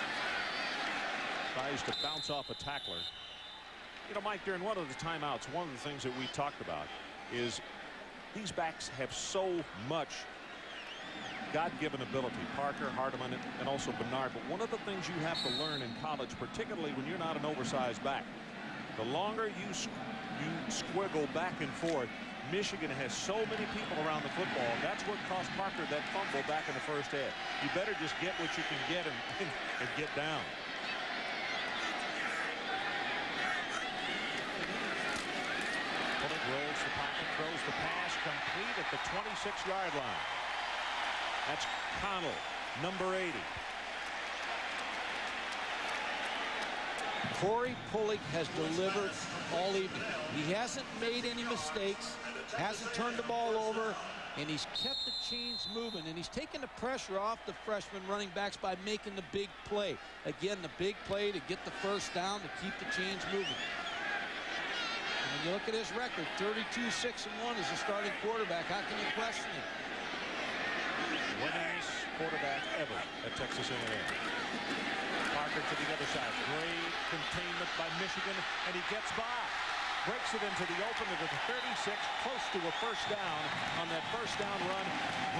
tries to bounce off a tackler. You know, Mike, during one of the timeouts, one of the things that we talked about is these backs have so much God-given ability. Parker, Hardeman, and also Bernard. But one of the things you have to learn in college, particularly when you're not an oversized back, the longer you squiggle back and forth, Michigan has so many people around the football. That's what cost Parker that fumble back in the first half. You better just get what you can get and get down. Pulling rolls the pocket, throws the pass, complete at the 26-yard line. That's Connell, number 80. Corey Pulick has delivered all evening. He hasn't made any mistakes, hasn't turned the ball over, and he's kept the chains moving, and he's taken the pressure off the freshman running backs by making the big play. Again, the big play to get the first down to keep the chains moving. And when you look at his record, 32-6-1 as a starting quarterback. How can you question it? Winningest quarterback ever at Texas A&M. Parker to the other side. Great containment by Michigan, and he gets by. Breaks it into the open to the 36, close to a first down on that first down run.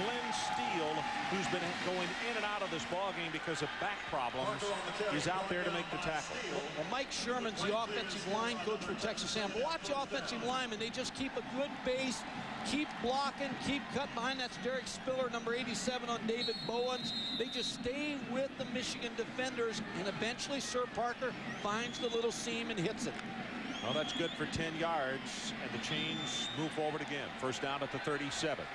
Glenn Steele, who's been going in and out of this ballgame because of back problems, is out there to make the tackle. Well, Mike Sherman's the offensive line coach for Texas A&M. Watch the offensive linemen. They just keep a good base, keep blocking, keep cutting behind. That's Derek Spiller, number 87 on David Bowens. They just stay with the Michigan defenders, and eventually Sir Parker finds the little seam and hits it. Well, that's good for 10 yards, and the chains move forward again. First down at the 37.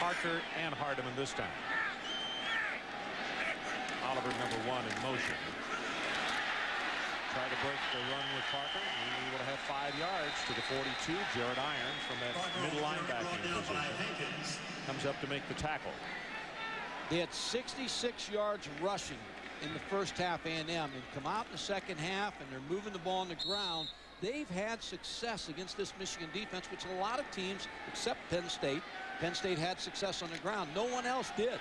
Parker and Hardeman this time. Oliver, number 1, in motion. Try to break the run with Parker. He will have 5 yards to the 42. Jared Irons from that middle linebacking position comes up to make the tackle. They had 66 yards rushing in the first half, A&M, and come out in the second half, and they're moving the ball on the ground. They've had success against this Michigan defense, which a lot of teams, except Penn State had success on the ground. No one else did.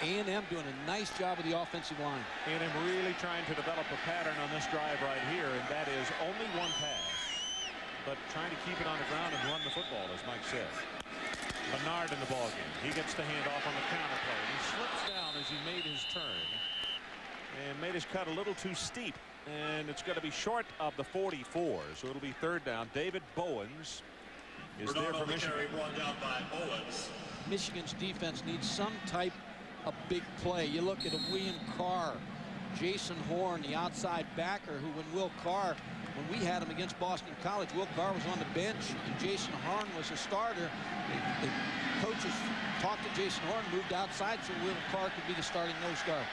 A&M doing a nice job with the offensive line. A&M really trying to develop a pattern on this drive right here, and that is only one pass, but trying to keep it on the ground and run the football, as Mike said. Bernard in the ballgame. He gets the handoff on the counter play. He slips down as he made his turn and made his cut a little too steep, and it's going to be short of the 44, so it'll be third down. David Bowens is there for Michigan. Michigan's defense needs some type of big play. You look at a William Carr, Jason Horn, the outside backer, who when we had him against Boston College, Will Carr was on the bench and Jason Horn was a starter. The coaches talked to Jason Horn, moved outside so Will Carr could be the starting nose guard.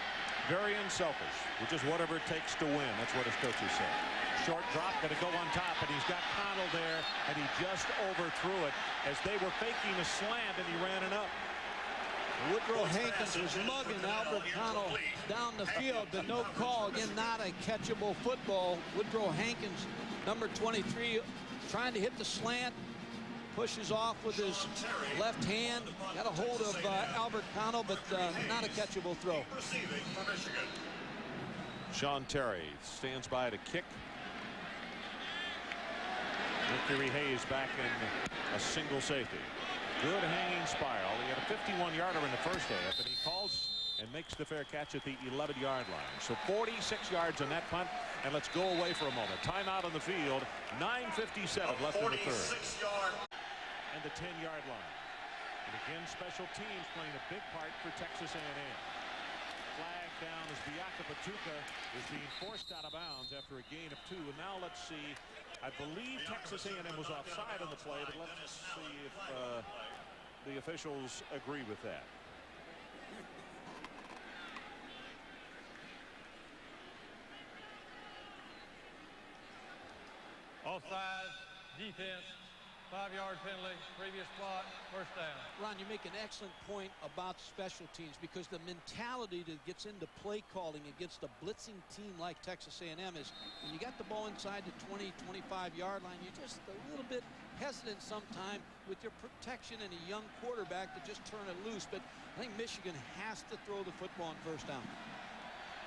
Very unselfish, which is whatever it takes to win. That's what his coaches said. Short drop, going to go on top, and he's got Connell there, and he just overthrew it as they were faking a slant, and he ran it up. Woodrow Hankins was mugging Albert Connell down the field, but no call. Again, not a catchable football. Woodrow Hankins, number 23, trying to hit the slant, pushes off with his left hand, got a hold of Albert Connell, but not a catchable throw. Sean Terry stands by to kick. Victory Hayes back in a single safety. Good hanging spiral. He had a 51-yarder in the first half, and he calls and makes the fair catch at the 11-yard line. So 46 yards on that punt, and let's go away for a moment. Timeout on the field. 9:57 left in the third. And the 10-yard line. And again, special teams playing a big part for Texas A&M. Flag down as Biaka Batuka is being forced out of bounds after a gain of 2. And now let's see. I believe Texas A&M was offside on the play, but let's see if the officials agree with that. Offside, defense, 5-yard penalty, previous plot, first down. Ron, you make an excellent point about special teams because the mentality that gets into play calling against a blitzing team like Texas A&M is when you got the ball inside the 20, 25-yard line, you're just a little bit hesitant sometime with your protection and a young quarterback to just turn it loose. But I think Michigan has to throw the football on first down.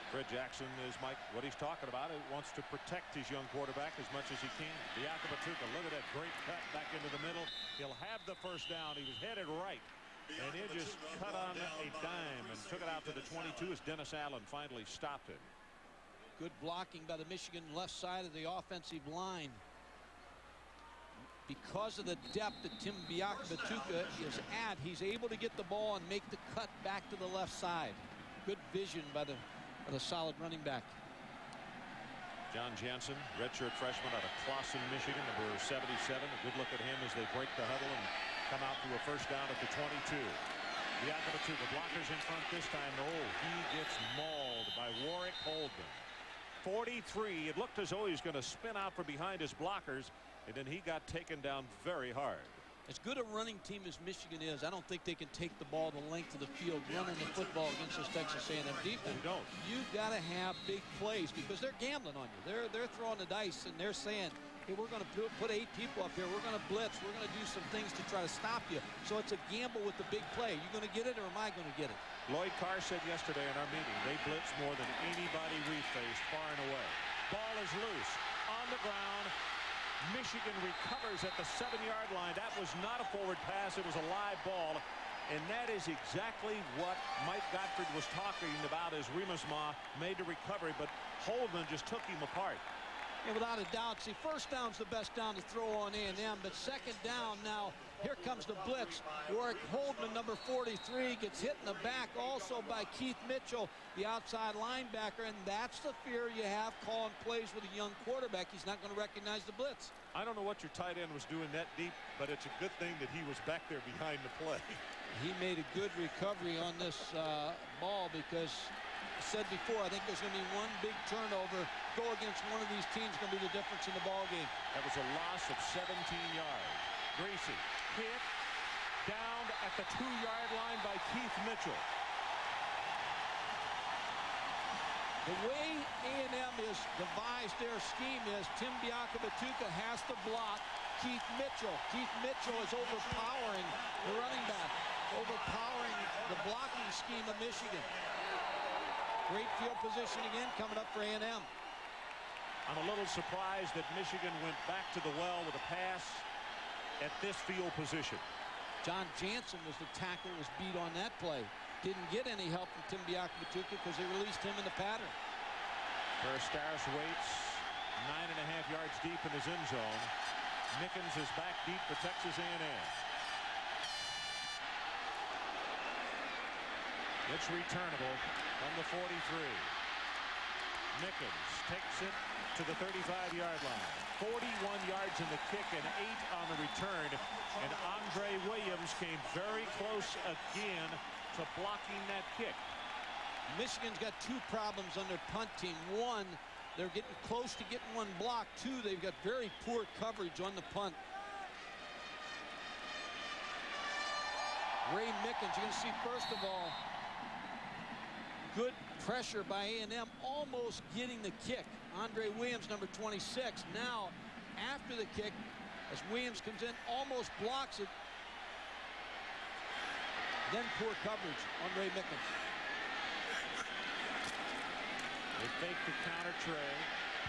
Fred Jackson is what he's talking about. He wants to protect his young quarterback as much as he can. Diakabatuka, look at that great cut back into the middle. He'll have the first down. He was headed right. And he just cut on a dime and took it out to the 22 as Dennis Allen finally stopped it. Good blocking by the Michigan left side of the offensive line. Because of the depth that Tim Diakabatuka is at, he's able to get the ball and make the cut back to the left side. Good vision by the solid running back. John Jansen, redshirt freshman out of Clawson, Michigan, number 77. A good look at him as they break the huddle and come out to a first down at the 22. Diakabatuka, blockers in front this time. Oh, he gets mauled by Warwick Holdman. 43. It looked as though he was going to spin out from behind his blockers, and then he got taken down very hard. As good a running team as Michigan is, I don't think they can take the ball the length of the field running the football against this Texas A&M defense. They don't. You've got to have big plays because they're gambling on you. They're throwing the dice and they're saying, hey, we're going to put 8 people up here. We're going to blitz. We're going to do some things to try to stop you. So it's a gamble with the big play. Are you going to get it or am I going to get it? Lloyd Carr said yesterday in our meeting they blitz more than anybody we faced far and away. Ball is loose on the ground. Michigan recovers at the 7-yard line. That was not a forward pass. It was a live ball. And that is exactly what Mike Gottfried was talking about as Remisma made the recovery. But Holdman just took him apart. Yeah, without a doubt. See, first down's the best down to throw on A&M, but second down now, here comes the blitz. Warwick Holdman, number 43, gets hit in the back also by Keith Mitchell, the outside linebacker, and that's the fear you have calling plays with a young quarterback. He's not going to recognize the blitz. I don't know what your tight end was doing that deep, but it's a good thing that he was back there behind the play. He made a good recovery on this ball because I said before, I think there's going to be one big turnover. Go against one of these teams going to be the difference in the ball game. That was a loss of 17 yards. Gracie hit down at the 2-yard line by Keith Mitchell. The way A&M is devised their scheme is Tim Diakabatuka has to block Keith Mitchell. Keith Mitchell is overpowering the running back, overpowering the blocking scheme of Michigan. Great field position again coming up for A&M. I'm a little surprised that Michigan went back to the well with a pass at this field position. John Jansen was the tackle, was beat on that play. Didn't get any help from Tim Diakabatuka because they released him in the pattern. Peristaris waits 9.5 yards deep in his end zone. Mickens is back deep for Texas A&M. It's returnable from the 43. Mickens takes it to the 35-yard line. 41 yards in the kick and 8 on the return. And Andre Williams came very close again to blocking that kick. Michigan's got 2 problems on their punt team. One, they're getting close to getting one blocked. 2, they've got very poor coverage on the punt. Ray Mickens, you're going to see, first of all, good pressure by A&M, almost getting the kick. Andre Williams, number 26. Now, after the kick, as Williams comes in, almost blocks it. Then poor coverage on Ray Mickens. They fake the counter tray.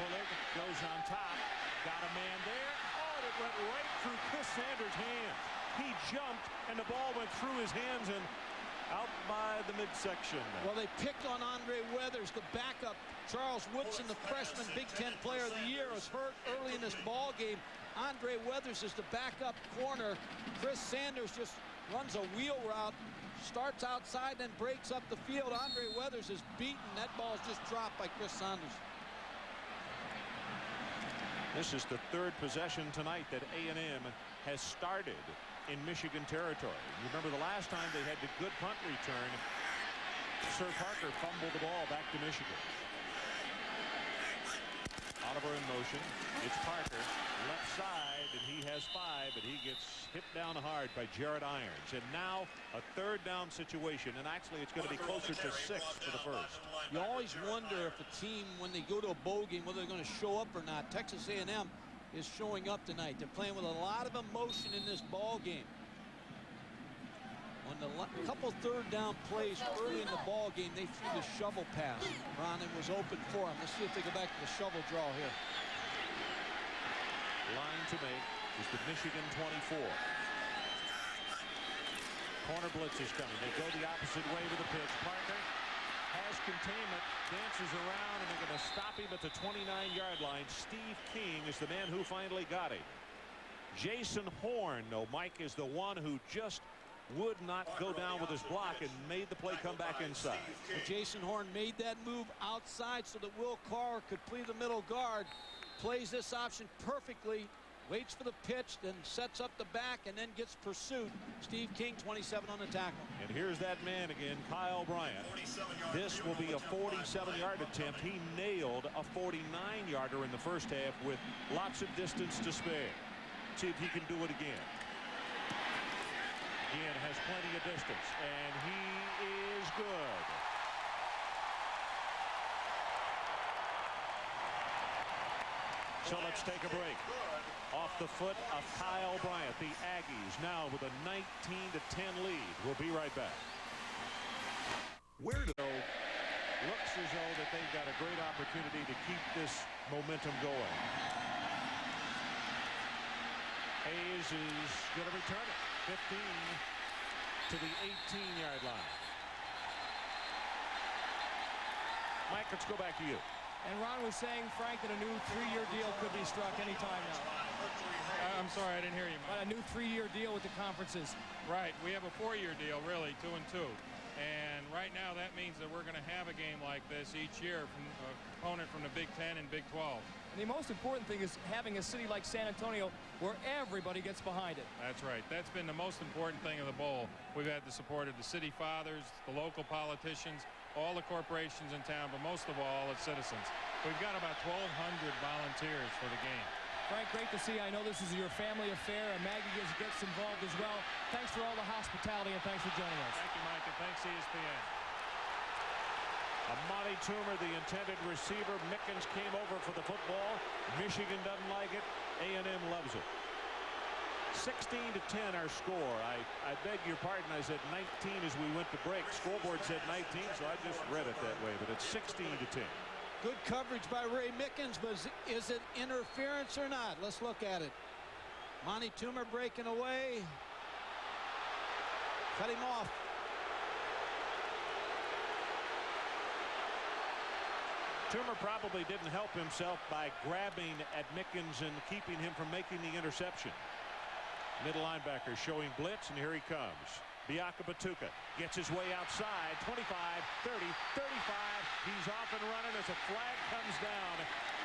Pulley goes on top. Got a man there. Oh, and it went right through Chris Sanders' hands. He jumped, and the ball went through his hands and out by the midsection. Well, they picked on Andre Weathers, the backup. Charles Woodson, the freshman Big Ten Player of the Year, was hurt early in this ball game. Andre Weathers is the backup corner. Chris Sanders just runs a wheel route, starts outside, then breaks up the field. Andre Weathers is beaten. That ball is just dropped by Chris Sanders. This is the 3rd possession tonight that A&M has started in Michigan territory. You remember the last time they had the good punt return, Sir Parker fumbled the ball back to Michigan. Oliver in motion. It's Parker, left side, and he has 5, but he gets hit down hard by Jared Irons. And now a 3rd down situation, and actually it's going to be closer to 6 for the first. You always wonder if a team, when they go to a bowl game, whether they're going to show up or not. Texas A&M is showing up tonight. They're playing with a lot of emotion in this ball game. On the couple third down plays early in the ball game, they threw the shovel pass. Ron was open for him. Let's see if they go back to the shovel draw here. Line to make is the Michigan 24. Corner blitz is coming. They go the opposite way with the pitch. Parker has containment, dances around, and they're going to stop him at the 29-yard line. Steve King is the man who finally got him. Jason Horn, no, Mike, is the one who just would not go down with his block and made the play come back inside. Well, Jason Horn made that move outside so that Will Carr could play the middle guard. Plays this option perfectly. Waits for the pitch, then sets up the back, and then gets pursued. Steve King, 27 on the tackle. And here's that man again, Kyle Bryant. This will be a 47-yard attempt. He nailed a 49-yarder in the first half with lots of distance to spare. See if he can do it again. Again, has plenty of distance, and he is good. So let's take a break. Off the foot of Kyle Bryant. The Aggies now with a 19-10 lead. We'll be right back. Where to go? Looks as though that they've got a great opportunity to keep this momentum going. Hayes is going to return it. 15 to the 18-yard line. Mike, let's go back to you. And Ron was saying, Frank, that a new 3-year deal could be struck anytime now. I'm sorry, I didn't hear you, Mike. But a new 3-year deal with the conferences. Right. We have a 4-year deal, really, 2-2. And right now that means that we're going to have a game like this each year from an opponent from the Big 10 and Big 12. And the most important thing is having a city like San Antonio where everybody gets behind it. That's right. That's been the most important thing of the bowl. We've had the support of the city fathers, the local politicians, all the corporations in town, but most of all, its citizens. We've got about 1,200 volunteers for the game. Frank, great to see you. I know this is your family affair, and Maggie gets involved as well. Thanks for all the hospitality, and thanks for joining us. Thank you, Mike, and thanks, ESPN. Amani Toomer, the intended receiver. Mickens came over for the football. Michigan doesn't like it. A&M loves it. 16-10 our score. I beg your pardon. I said 19 as we went to break. Scoreboard said 19, so I just read it that way. But it's 16-10. Good coverage by Ray Mickens, but is it interference or not? Let's look at it. Monty Toomer breaking away. Cut him off. Toomer probably didn't help himself by grabbing at Mickens and keeping him from making the interception. Middle linebacker showing blitz, and here he comes. Biaka Batuka gets his way outside. 25, 30, 35. He's off and running as a flag comes down.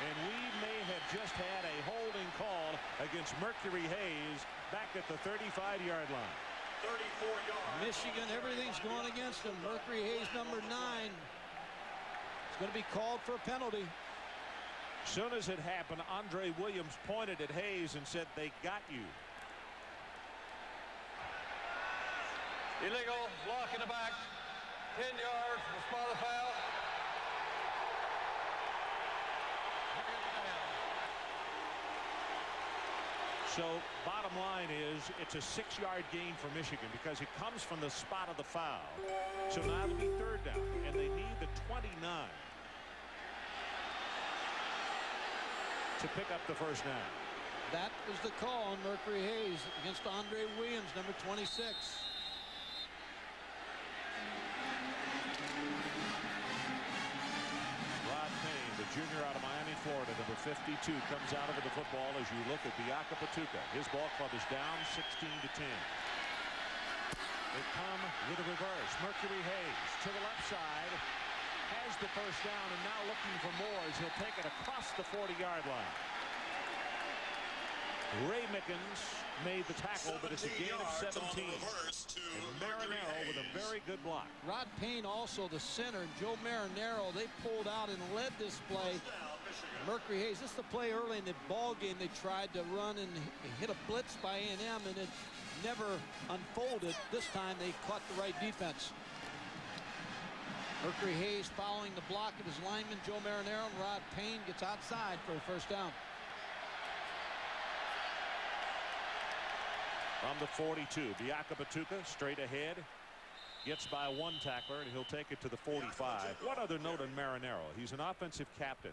And we may have just had a holding call against Mercury Hayes back at the 35-yard line. 34 yards. Michigan, everything's going against him. Mercury Hayes, number 9. It's going to be called for a penalty. Soon as it happened, Andre Williams pointed at Hayes and said, "They got you." Illegal, block in the back, 10 yards, we'll spot the foul. So bottom line is it's a 6-yard gain for Michigan because it comes from the spot of the foul. So now it'll be third down, and they need the 29 to pick up the first down. That was the call on Mercury Hayes against Andre Williams, number 26. The junior out of Miami, Florida, number 52, comes out of the football as you look at Biaka Batuka. His ball club is down 16-10. They come with a reverse. Mercury Hayes to the left side. Has the first down and now looking for more as he'll take it across the 40-yard line. Ray Mickens made the tackle, but it's a gain of 17. And Marinero with a very good block. Rod Payne also the center, and Joe Marinero, they pulled out and led this play. Mercury Hayes, this is the play early in the ball game. They tried to run and hit a blitz by A&M, and it never unfolded. This time they caught the right defense. Mercury Hayes following the block of his lineman, Joe Marinero, and Rod Payne gets outside for a first down. From the 42, Biaka Batuka straight ahead. Gets by one tackler, and he'll take it to the 45. One other note on Marinero. He's an offensive captain.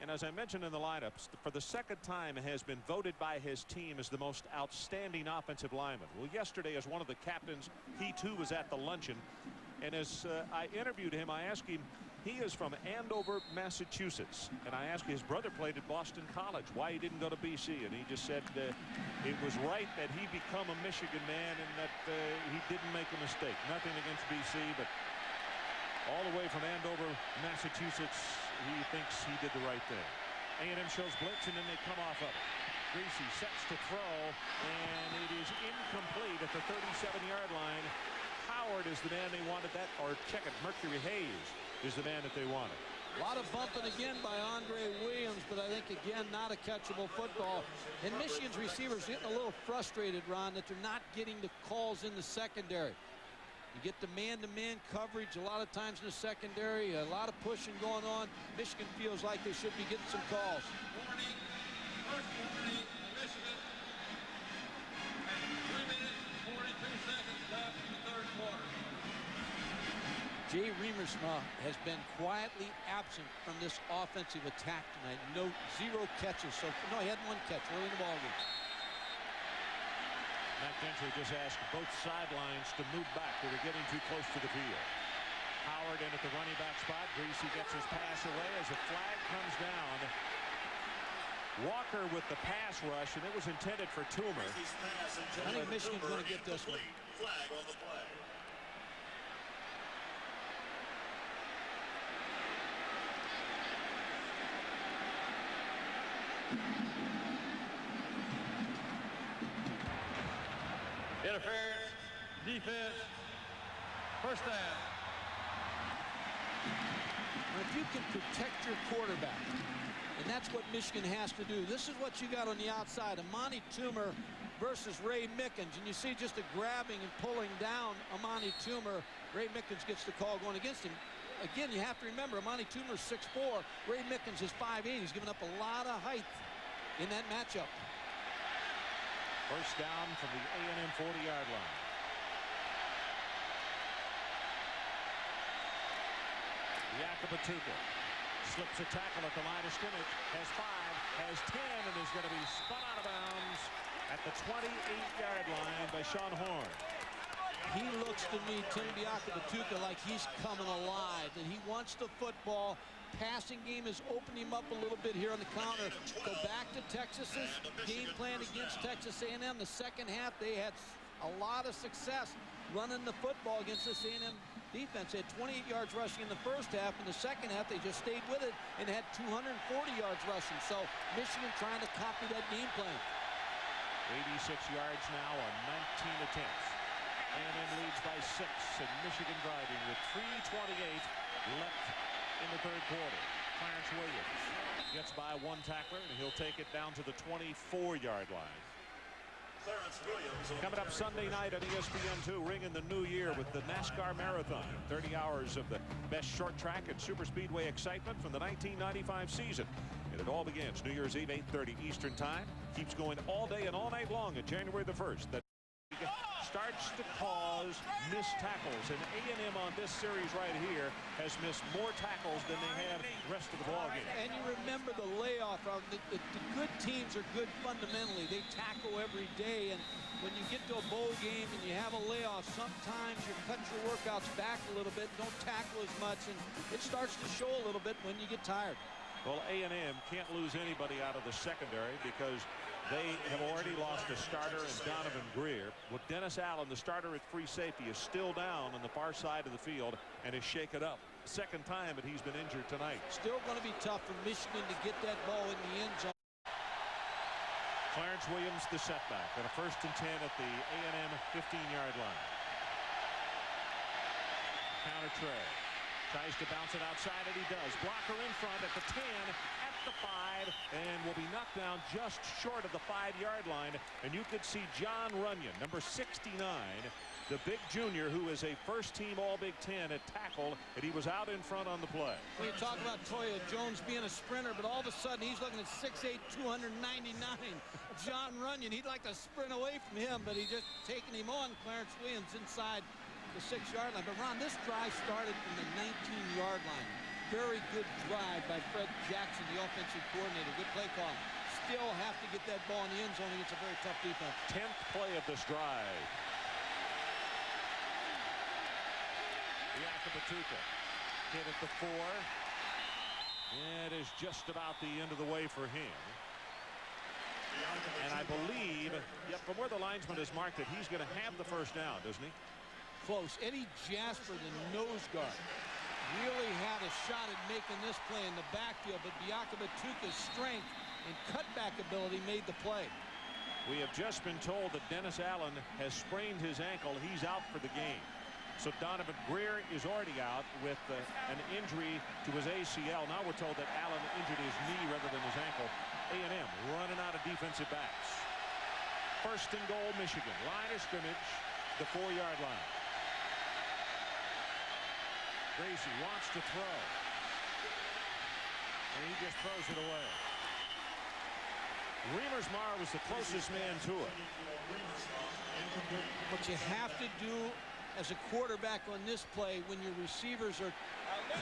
And as I mentioned in the lineups, for the second time has been voted by his team as the most outstanding offensive lineman. Well, yesterday as one of the captains, he too was at the luncheon. And as I interviewed him, I asked him, he is from Andover, Massachusetts. And I asked his brother played at Boston College, why he didn't go to BC. And he just said it was right that he become a Michigan man and that he didn't make a mistake. Nothing against BC, but all the way from Andover, Massachusetts, he thinks he did the right thing. A&M shows blitz, and then they come off of it. Greasy sets to throw, and it is incomplete at the 37-yard line. Howard is the man they wanted that, or check it, Mercury Hayes is the man that they wanted. A lot of bumping again by Andre Williams, but I think, again, not a catchable football. And Michigan's receivers getting a little frustrated, Ron, that they're not getting the calls in the secondary. You get the man-to-man coverage a lot of times in the secondary, a lot of pushing going on. Michigan feels like they should be getting some calls. Warning, first warning, Michigan. 3 minutes, 42 seconds left in the third quarter. Jay Riemersma has been quietly absent from this offensive attack tonight. No, 0 catches. So, no, he had 1 catch early in the ballgame. Matt Gentry just asked both sidelines to move back. They were getting too close to the field. Howard in at the running back spot. Greasy gets his pass away as a flag comes down. Walker with the pass rush, and it was intended for Toomer. I think Michigan's going to get this one. Flag on the play. Interference, defense, first down. If you can protect your quarterback, and that's what Michigan has to do. This is what you got on the outside. Amani Toomer versus Ray Mickens. And you see just a grabbing and pulling down Amani Toomer. Ray Mickens gets the call going against him. Again, you have to remember, Amani Toomer's 6'4". Ray Mickens is 5'8". He's given up a lot of height in that matchup. First down from the A&M 40-yard line. Yakapatuka slips a tackle at the line of scrimmage, has 5, has 10, and is going to be spun out of bounds at the 28-yard line by Sean Horn. He looks to me, Tim Biakabatuka, like he's coming alive, that he wants the football. Passing game has opened him up a little bit here on the counter. Go back to Texas's game plan against Texas A&M. The second half, they had a lot of success running the football against this A&M defense. They had 28 yards rushing in the first half. In the second half, they just stayed with it and had 240 yards rushing. So Michigan trying to copy that game plan. 86 yards now on 19 attempts. A&M leads by 6, and Michigan driving with 3:28 left in the third quarter. Clarence Williams gets by one tackler, and he'll take it down to the 24-yard line. Clarence Williams. Coming up Sunday night on ESPN2, ringing the new year with the NASCAR Marathon. 30 hours of the best short track and super speedway excitement from the 1995 season. And it all begins New Year's Eve, 8:30 Eastern Time. Keeps going all day and all night long on January the 1st. That starts to cause missed tackles, and A&M on this series right here has missed more tackles than they have the rest of the ballgame. And you remember the layoff. The good teams are good fundamentally. They tackle every day, and when you get to a bowl game and you have a layoff, sometimes you cut your workouts back a little bit, don't tackle as much, and it starts to show a little bit when you get tired. Well, A&M can't lose anybody out of the secondary because they have already lost a starter in Donovan Greer. Well, Dennis Allen, the starter at free safety, is still down on the far side of the field and is shaken up. Second time that he's been injured tonight. Still going to be tough for Michigan to get that ball in the end zone. Clarence Williams, the setback, and a 1st and 10 at the A&M 15-yard line. Counter Trey. Tries to bounce it outside, and he does. Blocker in front at the 10, at the 5, and will be knocked down just short of the 5-yard line. And you could see John Runyon, number 69, the big junior who is a first-team All-Big Ten at tackle, and he was out in front on the play. Well, you talk about Toya Jones being a sprinter, but all of a sudden he's looking at 6'8", 299. John Runyon, he'd like to sprint away from him, but he just taking him on. Clarence Williams inside the 6-yard line. But Ron, this drive started from the 19-yard line. Very good drive by Fred Jackson, the offensive coordinator. Good play call. Still have to get that ball in the end zone against a very tough defense. 10th play of this drive. Yakabatuka hit at the 4. It is just about the end of the way for him. And I believe, from where the linesman has marked it, he's going to have the first down, doesn't he? Close. Eddie Jasper, the nose guard, really had a shot at making this play in the backfield, but Yakabatuka's strength and cutback ability made the play. We have just been told that Dennis Allen has sprained his ankle. He's out for the game. So Donovan Greer is already out with an injury to his ACL. Now we're told that Allen injured his knee rather than his ankle. A&M running out of defensive backs. First and goal, Michigan. Line of scrimmage, the 4-yard line. Gracie wants to throw. And he just throws it away. Remersmar was the closest man to it. What you have to do as a quarterback on this play, when your receivers are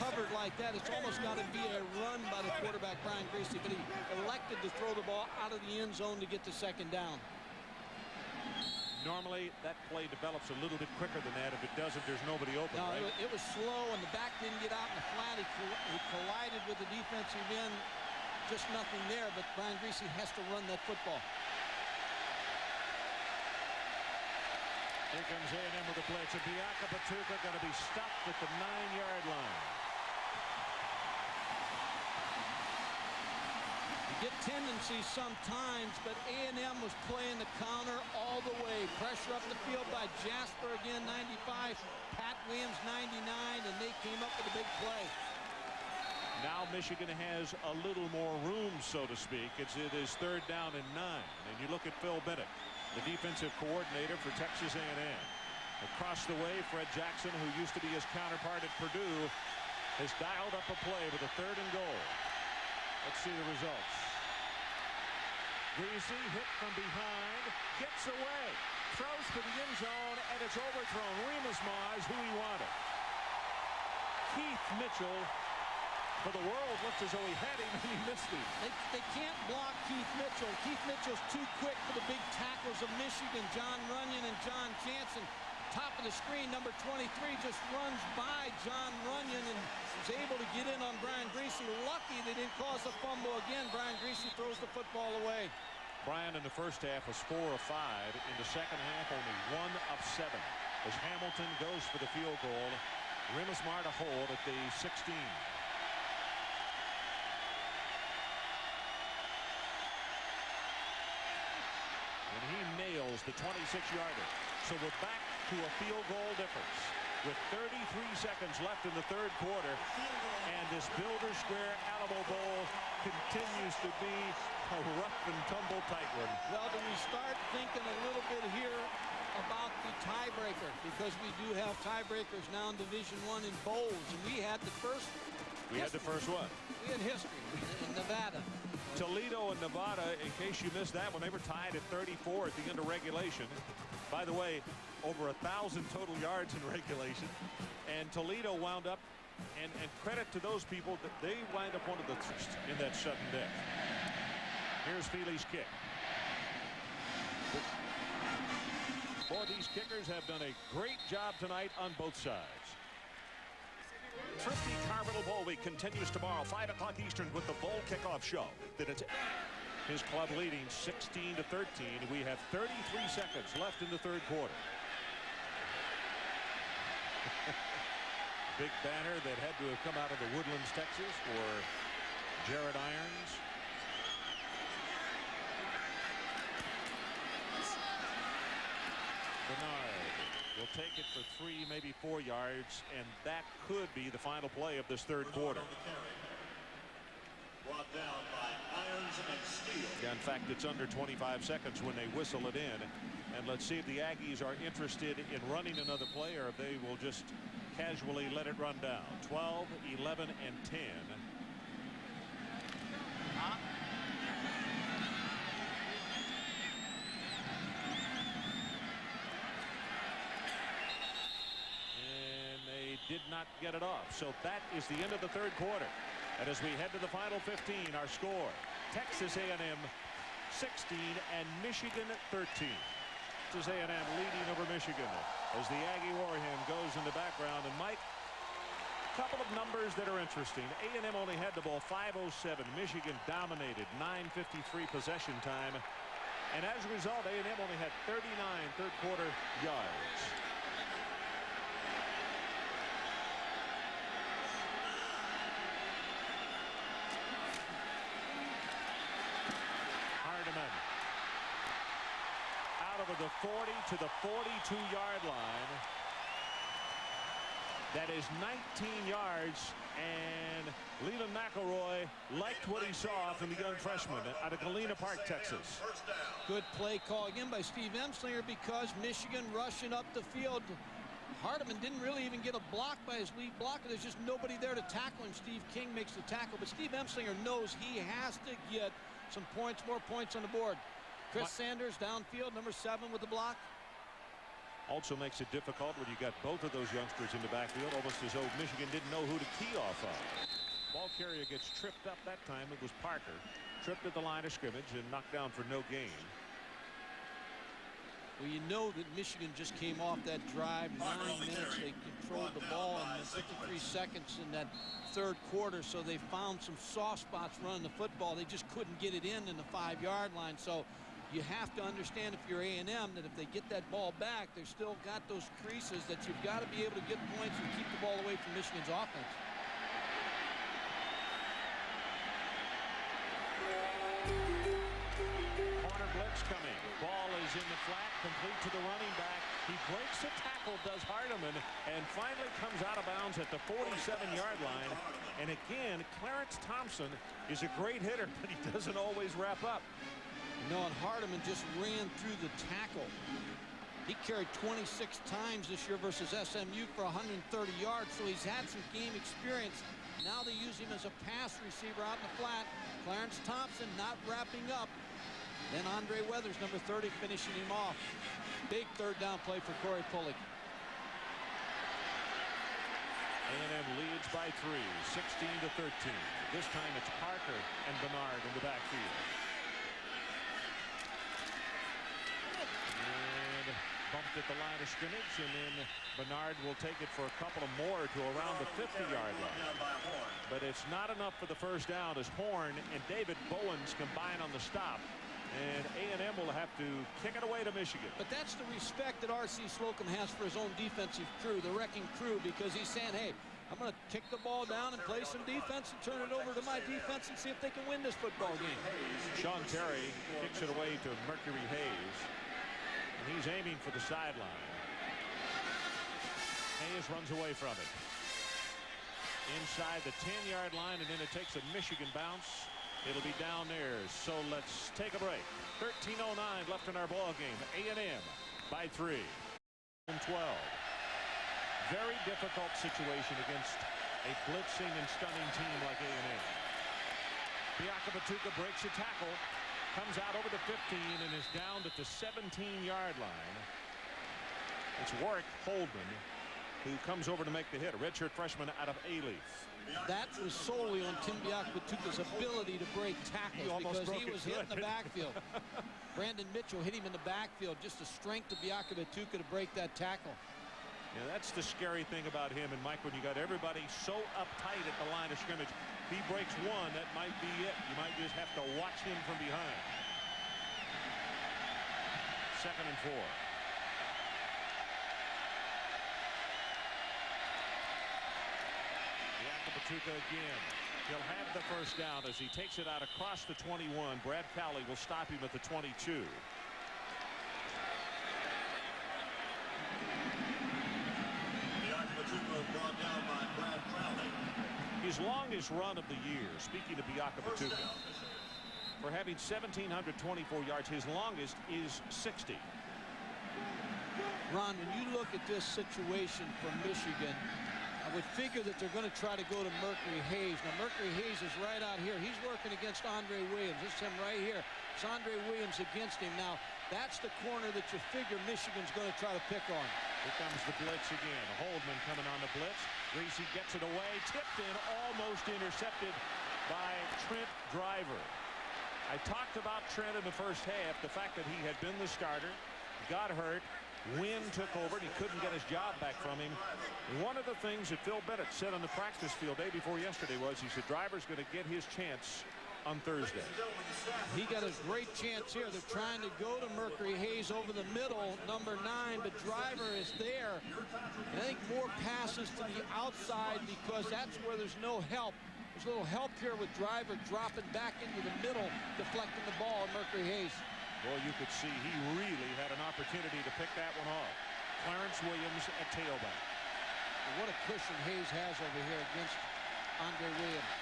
covered like that, it's almost got to be a run by the quarterback, Brian Gracie, but he elected to throw the ball out of the end zone to get the second down. Normally, that play develops a little bit quicker than that. If it doesn't, there's nobody open, no, right? It was slow, and the back didn't get out in the flat. He collided with the defensive end. Just nothing there, but Brian Gracie has to run that football. Here comes A&M with a blitz, and Yakabatuka going to be stopped at the 9-yard line. You get tendencies sometimes, but A&M was playing the counter all the way. Pressure up the field by Jasper again, 95. Pat Williams, 99, and they came up with a big play. Now Michigan has a little more room, so to speak. It is 3rd down and 9. And you look at Phil Bennett, the defensive coordinator for Texas A&M. Across the way, Fred Jackson, who used to be his counterpart at Purdue, has dialed up a play with a 3rd and goal. Let's see the results. Greasy hit from behind, gets away, throws to the end zone, and it's overthrown. Remersmar is who he wanted. Keith Mitchell, for the world, looked as though he had him and he missed him. They can't block Keith Mitchell. Keith Mitchell's too quick for the big tackles of Michigan. John Runyon and John Jansen. Top of the screen, number 23 just runs by John Runyon and is able to get in on Brian Gracie. Lucky they didn't cause a fumble again. Brian Gracie throws the football away. Brian in the first half was 4 of 5. In the second half, only 1 of 7. As Hamilton goes for the field goal, Remersmar to hold at the 16. And he nails the 26-yarder. So we're back to a field goal difference with 33 seconds left in the 3rd quarter. And this Builder Square Alamo Bowl continues to be a rough and tumble tight one. Well, do we start thinking a little bit here about the tiebreaker? Because we do have tiebreakers now in Division I in bowls. And we had the first. We had the first one. We had history in Nevada. Toledo and Nevada, in case you missed that one, they were tied at 34 at the end of regulation. By the way, over 1,000 total yards in regulation. And Toledo wound up, and credit to those people, that they wind up one of the first in that sudden death. Here's Feely's kick. Boy, these kickers have done a great job tonight on both sides. Thrifty Carnival Bowl Week continues tomorrow, 5 o'clock Eastern, with the Bowl Kickoff Show. His club leading 16-13. We have 33 seconds left in the 3rd quarter. Big banner that had to have come out of the Woodlands, Texas, for Jared Irons. Bernard will take it for 3, maybe 4 yards, and that could be the final play of this 3rd quarter. Brought down by Irons and Steele. Yeah, in fact, it's under 25 seconds when they whistle it in. And let's see if the Aggies are interested in running another play or if they will just casually let it run down. 12, 11, and 10. did not get it off. So that is the end of the third quarter. And as we head to the final 15, our score, Texas A&M 16 and Michigan 13. Texas A&M leading over Michigan as the Aggie war hymn goes in the background. And Mike, a couple of numbers that are interesting. A&M only had the ball 5:07. Michigan dominated 9:53 possession time. And as a result, A&M only had 39 third quarter yards. Hardiman out over the 40 to the 42-yard line. That is 19 yards, and Leland McElroy liked what he saw from the young freshman out of Galena Park, Texas. Good play call again by Steve Emslinger because Michigan rushing up the field. Hardiman didn't really even get a block by his lead blocker. There's just nobody there to tackle him. Steve King makes the tackle, but Steve Emslinger knows he has to get some points, more points on the board. Chris Sanders downfield, number 7 with the block. Also makes it difficult when you got both of those youngsters in the backfield, almost as though Michigan didn't know who to key off of. Ball carrier gets tripped up that time. It was Parker. Tripped at the line of scrimmage and knocked down for no gain. Well, you know that Michigan just came off that drive. 9 minutes. They controlled the ball in 53 seconds in that third quarter, so they found some soft spots running the football. They just couldn't get it in the 5-yard line. So you have to understand, if you're A&M, that if they get that ball back, they've still got those creases that you've got to be able to get points and keep the ball away from Michigan's offense. Corner blitz coming. Ball is in the flat, complete to the running back. He breaks the tackle, does Hardiman, and finally comes out of bounds at the 47-yard line. And again, Clarence Thompson is a great hitter, but he doesn't always wrap up. No, and Hardiman just ran through the tackle. He carried 26 times this year versus SMU for 130 yards, so he's had some game experience. Now they use him as a pass receiver out in the flat. Clarence Thompson not wrapping up. Then Andre Weathers, number 30, finishing him off. Big third down play for Corey Pulick. A&M leads by 3, 16-13. This time it's Parker and Bernard in the backfield. Bumped at the line of scrimmage, and then Bernard will take it for a couple of more to around the 50-yard line. But it's not enough for the first down as Horn and David Bowens combine on the stop. And A&M will have to kick it away to Michigan. But that's the respect that R.C. Slocum has for his own defensive crew, the wrecking crew, because he's saying, hey, I'm going to kick the ball down and play some defense and turn it over to my defense and see if they can win this football game. Sean Terry kicks it away to Mercury Hayes. And he's aiming for the sideline. Hayes runs away from it. Inside the 10-yard line, and then it takes a Michigan bounce. It'll be down there. So let's take a break. 13:09 left in our ball game. A&M by 3. 12. Very difficult situation against a blitzing and stunning team like A&M. Biaka Batuka breaks a tackle, comes out over the 15, and is down at the 17-yard line. It's Warwick Holden who comes over to make the hit, a redshirt freshman out of A-Leaf. That was solely on Tim Biaka Batuka's ability to break tackles because he was hit in the backfield. Brandon Mitchell hit him in the backfield. Just the strength of Biaka Batuka to break that tackle. Yeah, that's the scary thing about him. And Mike, when you got everybody so uptight at the line of scrimmage, if he breaks one, that might be it. You might just have to watch him from behind. 2nd and 4. Batuka again. He'll have the first down as he takes it out across the 21. Brad Cowley will stop him at the 22. Brought down by Brad Crowley. His longest run of the year, speaking of Biaka Batuka, for having 1,724 yards, his longest is 60. Ron, when you look at this situation for Michigan, I would figure that they're going to try to go to Mercury Hayes. Now, Mercury Hayes is right out here. He's working against Andre Williams. This is him right here. It's Andre Williams against him. Now, That's the corner that you figure Michigan's going to try to pick on. Here comes the blitz again. Holdman coming on the blitz. Greasy gets it away. Tipped in, almost intercepted by Trent Driver. I talked about Trent in the first half, the fact that he had been the starter, got hurt, wind took over, and he couldn't get his job back from him. And one of the things that Phil Bennett said on the practice field day before yesterday was he said Driver's going to get his chance on Thursday. He got a great chance here. They're trying to go to Mercury Hayes over the middle, number 9, but Driver is there. And I think more passes to the outside because that's where there's no help. There's a little help here with Driver dropping back into the middle, deflecting the ball at Mercury Hayes. Well, you could see he really had an opportunity to pick that one off. Clarence Williams at tailback. What a cushion Hayes has over here against Andre Williams.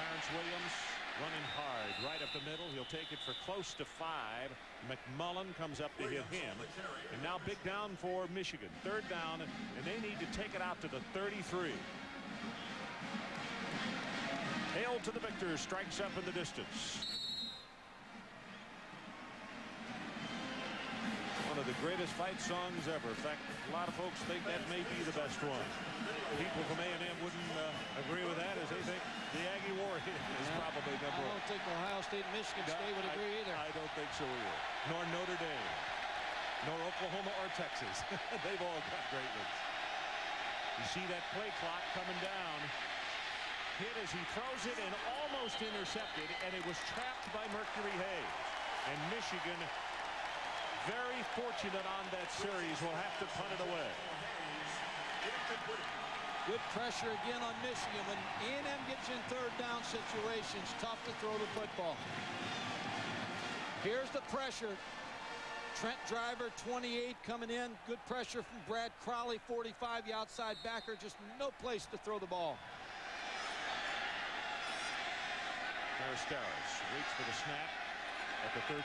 Clarence Williams running hard right up the middle. He'll take it for close to 5. McMullen comes up to hit him. And now big down for Michigan. 3rd down, and they need to take it out to the 33. Hail to the victor strikes up in the distance. One of the greatest fight songs ever. In fact, a lot of folks think that may be the best one. People from A&M wouldn't agree with that, as they think the Aggie War is probably number 1. I don't think Ohio State and Michigan State would agree either. I don't think so either. Nor Notre Dame. Nor Oklahoma or Texas. They've all got great ones. You see that play clock coming down. Hit as he throws it and almost intercepted, and it was trapped by Mercury Hayes. And Michigan, very fortunate on that series, will have to punt it away. Good pressure again on Michigan. When A&M gets in 3rd down situations, tough to throw the football. Here's the pressure. Trent Driver, 28, coming in. Good pressure from Brad Crowley, 45, the outside backer. Just no place to throw the ball. Aristaris waits for the snap at the 13.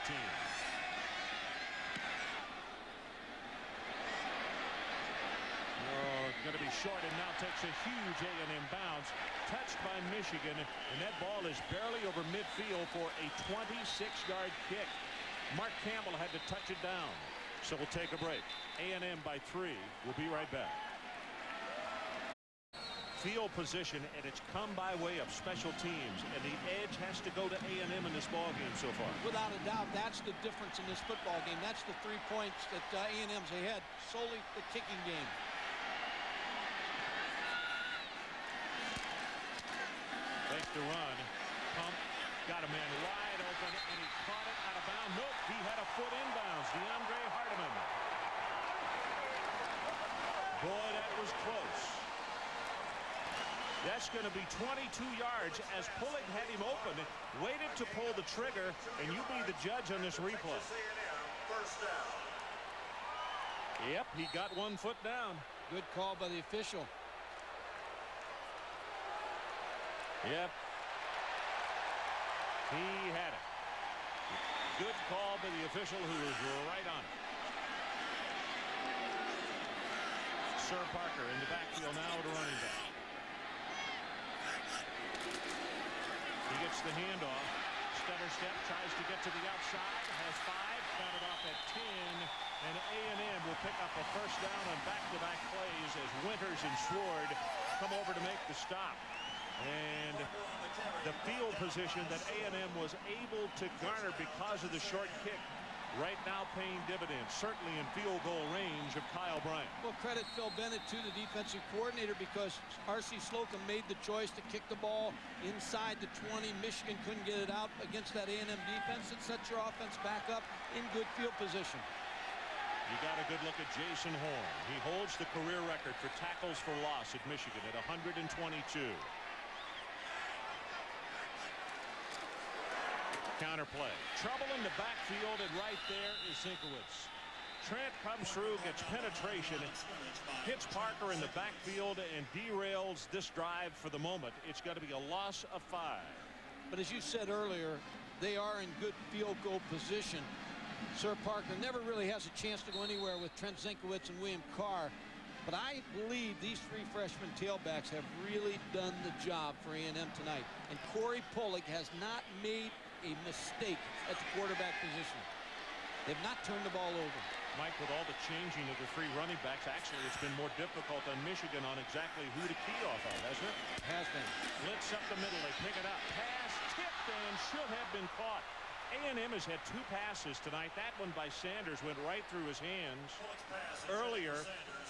Going to be short and now takes a huge A&M bounce, touched by Michigan, and that ball is barely over midfield for a 26-yard kick. Mark Campbell had to touch it down. So we'll take a break. A&M by 3. We'll be right back. Field position, and it's come by way of special teams, and the edge has to go to A&M in this ball game so far. Without a doubt, that's the difference in this football game. That's the 3 points that A&M's ahead, solely the kicking game. Fakes the run. Pump. Got a man wide open, and he caught it out of bounds. Nope, he had a foot inbounds. DeAndre Hardiman. Boy, that was close. That's going to be 22 yards as Pullig had him open, waited to pull the trigger, and you be the judge on this replay. Yep, he got 1 foot down. Good call by the official. Yep. He had it. Good call by the official who was right on it. Sir Parker in the backfield now to running back. He gets the handoff. Stutter step, tries to get to the outside, has 5, got it off at 10, and A&M will pick up a 1st down on back-to-back plays as Winters and Sword come over to make the stop. And the field position that A&M was able to garner because of the short kick right now paying dividends, certainly in field goal range of Kyle Bryant. Well, credit Phil Bennett, to the defensive coordinator, because R.C. Slocum made the choice to kick the ball inside the 20. Michigan couldn't get it out against that A&M defense. It sets your offense back up in good field position. You got a good look at Jason Horn. He holds the career record for tackles for loss at Michigan at 122. Counterplay. Trouble in the backfield, and right there is Zinkowitz. Trent comes through, gets penetration, hits Parker in the backfield, and derails this drive for the moment. It's got to be a loss of 5. But as you said earlier, they are in good field goal position. Sir Parker never really has a chance to go anywhere with Trent Zinkowitz and William Carr. But I believe these 3 freshman tailbacks have really done the job for A&M tonight. And Corey Pullig has not made a mistake at the quarterback position. They've not turned the ball over. Mike, with all the changing of the 3 running backs, actually it's been more difficult on Michigan on exactly who to key off of, hasn't it? Has been. Blitz up the middle. They pick it up. Pass tipped and should have been caught. A&M has had 2 passes tonight. That one by Sanders went right through his hands. Earlier,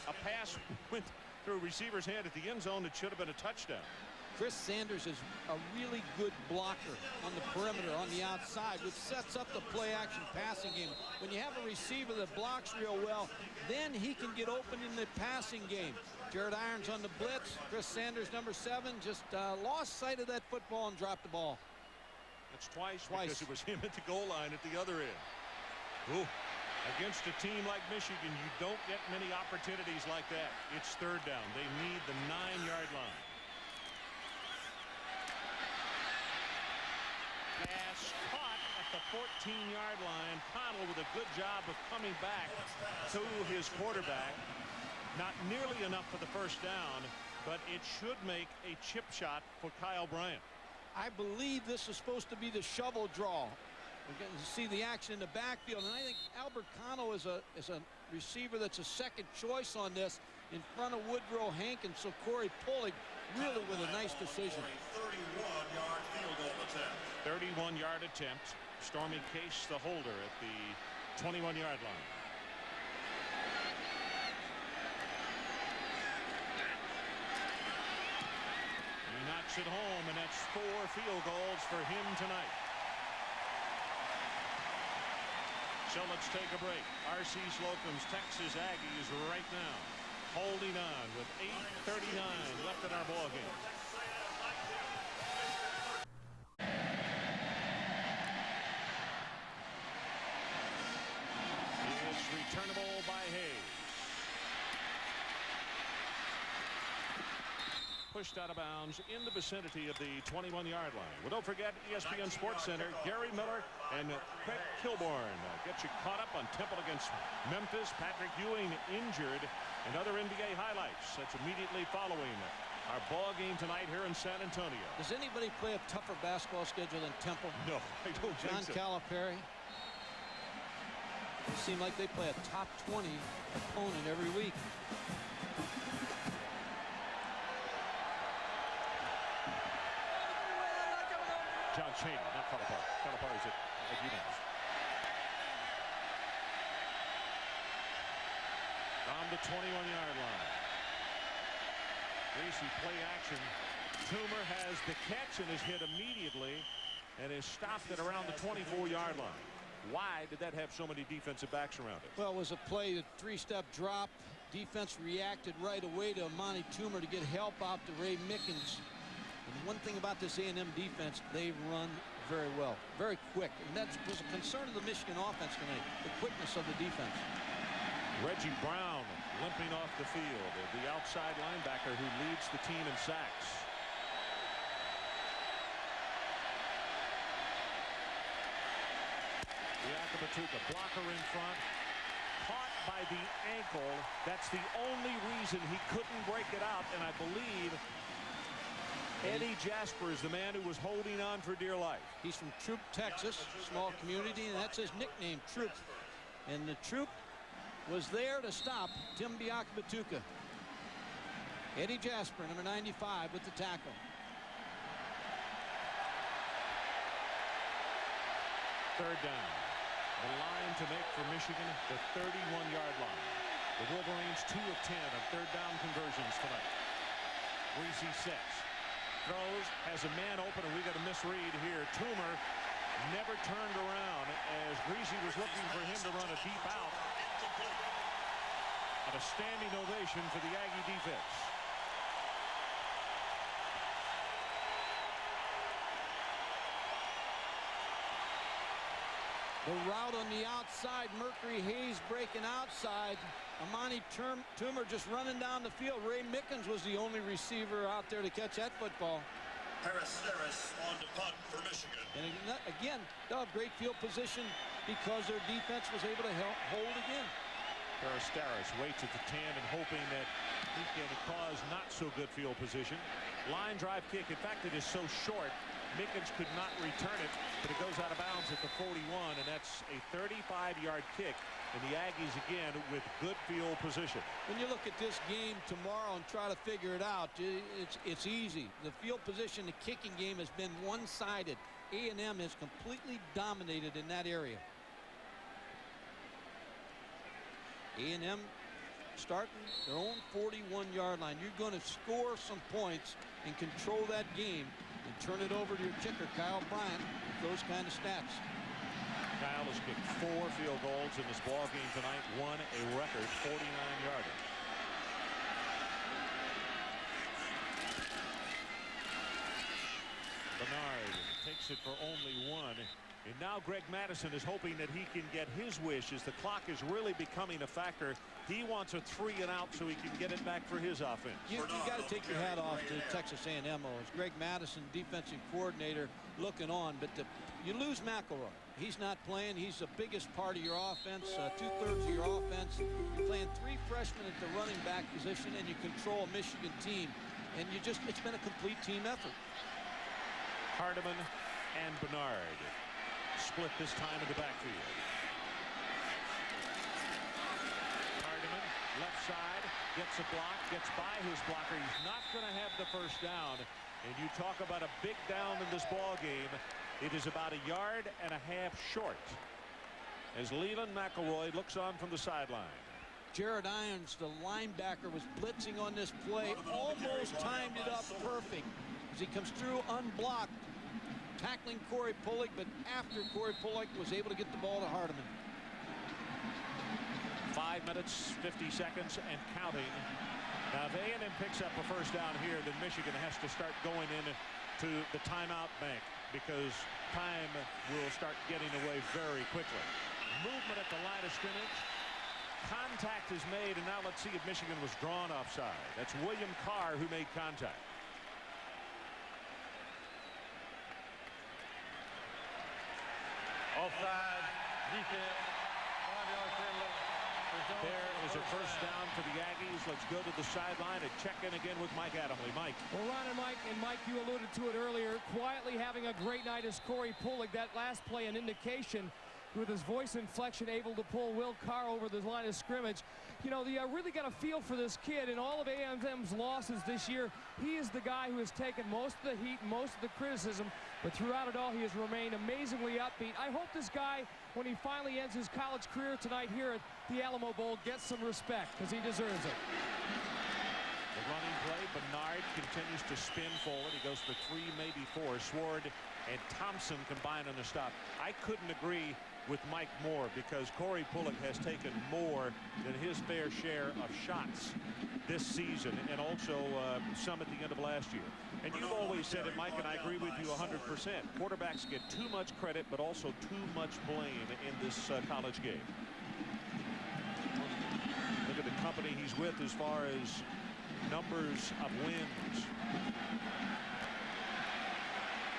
a pass went through a receiver's hand at the end zone that should have been a touchdown. Chris Sanders is a really good blocker on the perimeter on the outside, which sets up the play-action passing game. When you have a receiver that blocks real well, then he can get open in the passing game. Jared Irons on the blitz. Chris Sanders, number 7, just lost sight of that football and dropped the ball. That's twice because it was him at the goal line at the other end. Ooh. Against a team like Michigan, you don't get many opportunities like that. It's 3rd down. They need the 9-yard line. Pass caught at the 14-yard line. Connell with a good job of coming back to his quarterback. Not nearly enough for the 1st down, but it should make a chip shot for Kyle Bryant. I believe this is supposed to be the shovel draw. We're getting to see the action in the backfield, and I think Albert Cano is a receiver that's a 2nd choice on this in front of Woodrow Hankins. So Corey Pulig really with a nice decision. 31-yard field goal attempt. 31-yard attempt. Stormy Case, the holder, at the 21-yard line. He knocks it home, and that's 4 field goals for him tonight. So let's take a break. R.C. Slocum's Texas Aggies right now holding on with 8:39 left in our ball game. It's returnable by Hayes. Pushed out of bounds in the vicinity of the 21-yard line. Well, don't forget ESPN Sports Center. Gary Miller and Craig Kilborn get you caught up on Temple against Memphis. Patrick Ewing injured, and other NBA highlights. That's immediately following our ball game tonight here in San Antonio. Does anybody play a tougher basketball schedule than Temple? No, I don't think so. John Calipari. It seems like they play a top 20 opponent every week. John Cheney, not Calipari. Calipari's at UMass. On the 21-yard line. Gracie play action. Toomer has the catch and is hit immediately and is stopped at around the 24-yard line. Why did that have so many defensive backs around it? Well, it was a play, a 3-step drop. Defense reacted right away to Amani Toomer to get help out to Ray Mickens. And one thing about this A&M defense, they run very well, very quick. And that was a concern of the Michigan offense tonight, the quickness of the defense. Reggie Brown limping off the field, the outside linebacker who leads the team in sacks. Yakabatuka, blocker in front, caught by the ankle. That's the only reason he couldn't break it out, and I believe Eddie Jasper is the man who was holding on for dear life. He's from Troop, Texas, small community, and that's his nickname, Troop. And the Troop was there to stop Tim Biakabatuka. Eddie Jasper, number 95, with the tackle. Third down. The line to make for Michigan, the 31-yard line. The Wolverines 2 of 10 on third down conversions tonight. Greasy sets. Throws, has a man open, and we got a misread here. Toomer never turned around as Greasy was looking for him to run a deep out. And a standing ovation for the Aggie defense. The route on the outside, Mercury Hayes breaking outside. Amani Toomer just running down the field. Ray Mickens was the only receiver out there to catch that football. Harris on to punt for Michigan. And again, they'll have great field position because their defense was able to hold again. Aristaris waits at the 10 and hoping that he can cause not so good field position. Line drive kick. In fact, it is so short, Mickens could not return it, but it goes out of bounds at the 41, and that's a 35-yard kick. And the Aggies again with good field position. When you look at this game tomorrow and try to figure it out, it's easy. The field position, the kicking game has been one-sided. A&M has completely dominated in that area. A&M starting their own 41-yard line. You're going to score some points and control that game and turn it over to your kicker, Kyle Bryant, with those kind of stats. Kyle has kicked 4 field goals in this ball game tonight, won a record 49-yarder. Bernard takes it for only 1. And now Greg Madison is hoping that he can get his wish as the clock is really becoming a factor. He wants a 3-and-out so he can get it back for his offense. You got to take your hat off to Texas A&M. As Greg Madison, defensive coordinator, looking on. But you lose McElroy. He's not playing. He's the biggest part of your offense, 2/3 of your offense. You're playing 3 freshmen at the running back position, and you control a Michigan team. And it's been a complete team effort. Hardeman and Bernard split this time in the backfield. Hardeman, left side, gets a block, gets by his blocker. He's not going to have the first down. And you talk about a big down in this ball game. It is about 1.5 yards short as Leland McElroy looks on from the sideline. Jared Irons, the linebacker, was blitzing on this play, almost timed it up perfect as he comes through unblocked, tackling Corey Pullick, but after Corey Pullick was able to get the ball to Hardeman. 5 minutes, 50 seconds, and counting. Now, if A&M picks up a first down here, then Michigan has to start going into the timeout bank because time will start getting away very quickly. Movement at the line of scrimmage. Contact is made, and now let's see if Michigan was drawn offside. That's William Carr who made contact. Offside, defense, 5-yard penalty. There is a first down for the Aggies. Let's go to the sideline and check in again with Mike Adamle. Mike. Well, Ron and Mike, you alluded to it earlier. Quietly having a great night is Corey Pullick. That last play, an indication with his voice inflection, able to pull Will Carr over the line of scrimmage. You know, you really got a feel for this kid. In all of A&M's losses this year, he is the guy who has taken most of the heat, most of the criticism, but throughout it all, he has remained amazingly upbeat. I hope this guy, when he finally ends his college career tonight here at the Alamo Bowl, gets some respect, because he deserves it. The running play, Bernard continues to spin forward. He goes for 3, maybe 4. Sword and Thompson combined on the stop. I couldn't agree with Mike more because Corey Pullick has taken more than his fair share of shots this season, and also some at the end of last year. And you've always said it, Mike, and I agree with you 100%. Quarterbacks get too much credit, but also too much blame in this college game. Look at the company he's with as far as numbers of wins.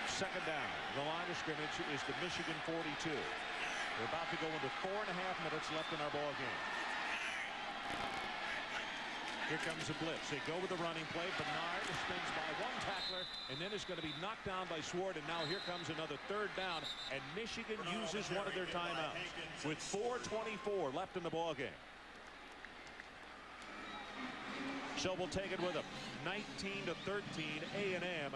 Second down. The line of scrimmage is the Michigan 42. We're about to go into 4.5 minutes left in our ball game. Here comes a blitz. They go with the running play. Bernard spins by 1 tackler, and then is going to be knocked down by Sword. And now here comes another 3rd down, and Michigan uses one of their timeouts with 4:24 left in the ball game. So we'll take it with them. 19-13 A&M,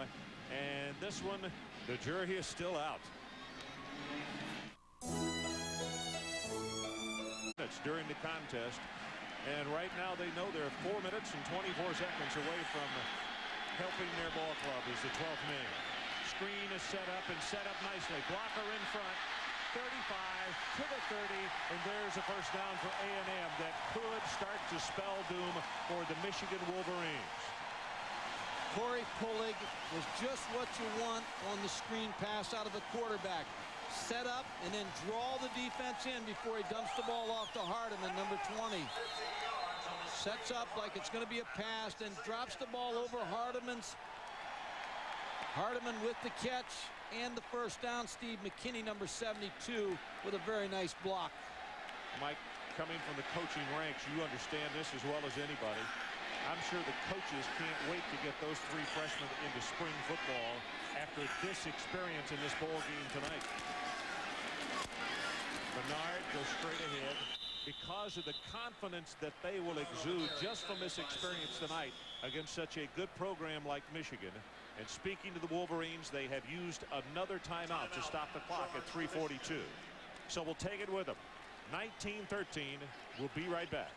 and this one, the jury is still out. During the contest, and right now they know they're 4 minutes and 24 seconds away from helping their ball club as the 12th man. Screen is set up and set up nicely. Blocker in front, 35 to the 30, and there's a first down for A&M that could start to spell doom for the Michigan Wolverines. Corey Pullick was just what you want on the screen pass out of a quarterback. Set up and then draw the defense in before he dumps the ball off to Hardeman, number 20. Sets up like it's going to be a pass, then drops the ball over Hardeman with the catch and the first down. Steve McKinney, number 72, with a very nice block. Mike, coming from the coaching ranks, you understand this as well as anybody. I'm sure the coaches can't wait to get those 3 freshmen into spring football after this experience in this ball game tonight. Bernard goes straight ahead because of the confidence that they will exude just from this experience tonight against such a good program like Michigan. And speaking to the Wolverines, they have used another timeout to stop the clock at 3:42. So we'll take it with them. 19-13. We'll be right back.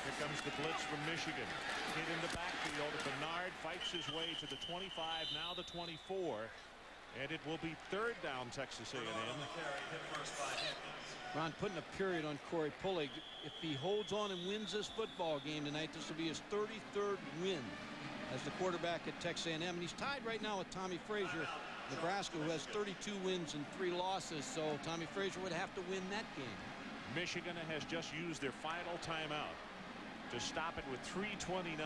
Here comes the blitz from Michigan. Hit in the backfield. Bernard fights his way to the 25, now the 24. And it will be 3rd down, Texas A&M. Ron putting a period on Corey Pulley. If he holds on and wins this football game tonight, this will be his 33rd win as the quarterback at Texas A&M. And he's tied right now with Tommy Frazier, Nebraska, who has 32 wins and 3 losses. So Tommy Frazier would have to win that game. Michigan has just used their final timeout to stop it with 3:29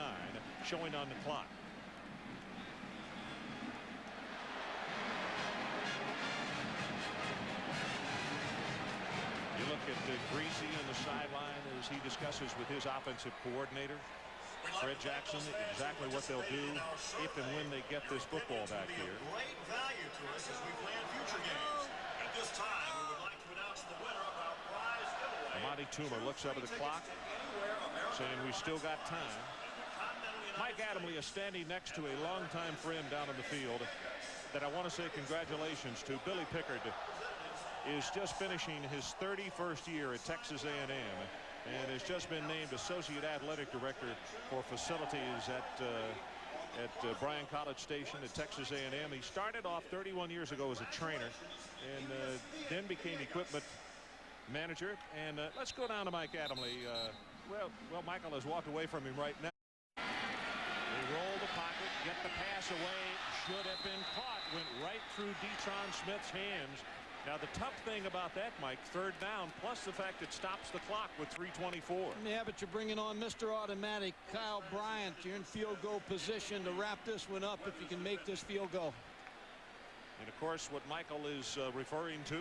showing on the clock. You look at Greasy on the sideline as he discusses with his offensive coordinator, Fred Jackson, exactly what they'll do if and when they get this football back here. Great value to us as we plan future games. At this time, we would like to announce the winner of our prize giveaway. Amadi Toomer looks up at the clock, saying we still got time. Mike Adamle is standing next to a longtime friend down in the field that I want to say congratulations to. Billy Pickard is just finishing his 31st year at Texas A&M and has just been named Associate Athletic Director for facilities at Bryan College Station at Texas A&M. He started off 31 years ago as a trainer and then became equipment manager. And let's go down to Mike Adamle. Well, Michael has walked away from him right now. They roll the pocket, get the pass away, should have been caught, went right through Detron Smith's hands. Now the tough thing about that, Mike, 3rd down, plus the fact it stops the clock with 3:24. Yeah, but you're bringing on Mr. Automatic, Kyle Bryant. You're in field goal position to wrap this one up if you can make this field goal. And of course, what Michael is referring to,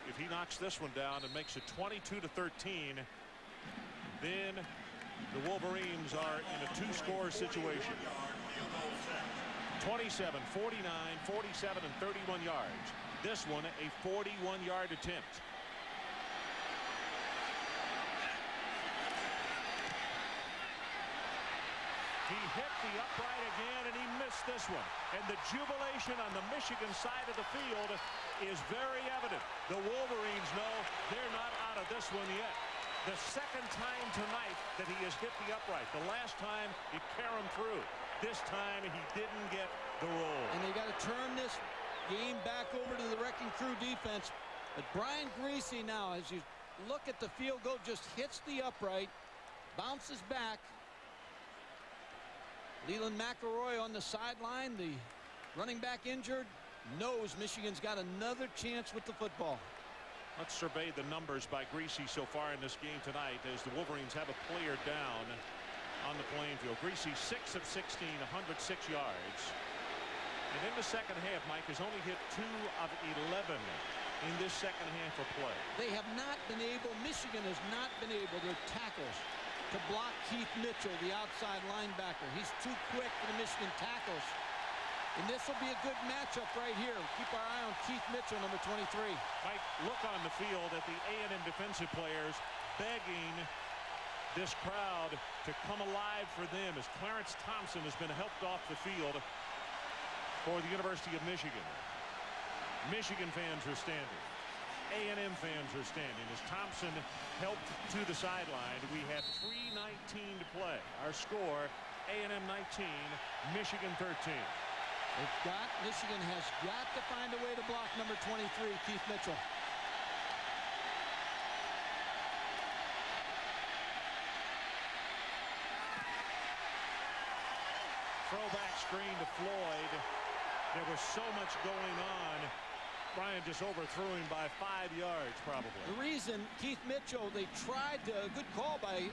if he knocks this one down and makes it 22-13, then the Wolverines are in a 2-score situation. 27, 49, 47, and 31 yards. This one a 41-yard attempt. He hit the upright again, and he missed this one. And the jubilation on the Michigan side of the field is very evident. The Wolverines know they're not out of this one yet. The 2nd time tonight that he has hit the upright. The last time he carried him through. This time he didn't get the roll. And they got to turn this game back over to the Wrecking Crew defense. But Brian Greasy now, as you look at the field goal, just hits the upright, bounces back. Leland McElroy on the sideline, the running back injured, knows Michigan's got another chance with the football. Let's survey the numbers by Greasy so far in this game tonight as the Wolverines have a player down on the playing field. Greasy 6 of 16, 106 yards. And in the second half, Mike has only hit 2 of 11 in this second half of play. They have not been able, Michigan has not been able, their tackles, to block Keith Mitchell, the outside linebacker. He's too quick for the Michigan tackles. And this will be a good matchup right here. Keep our eye on Keith Mitchell, number 23. Mike, look on the field at the A&M defensive players begging this crowd to come alive for them as Clarence Thompson has been helped off the field for the University of Michigan. Michigan fans are standing. A&M fans are standing as Thompson helped to the sideline. We have 3:19 to play. Our score, A&M 19, Michigan 13. Michigan has got to find a way to block number 23, Keith Mitchell. Throwback screen to Floyd. There was so much going on. Bryant just overthrew him by 5 yards, probably. The reason Keith Mitchell, they tried to, a good call by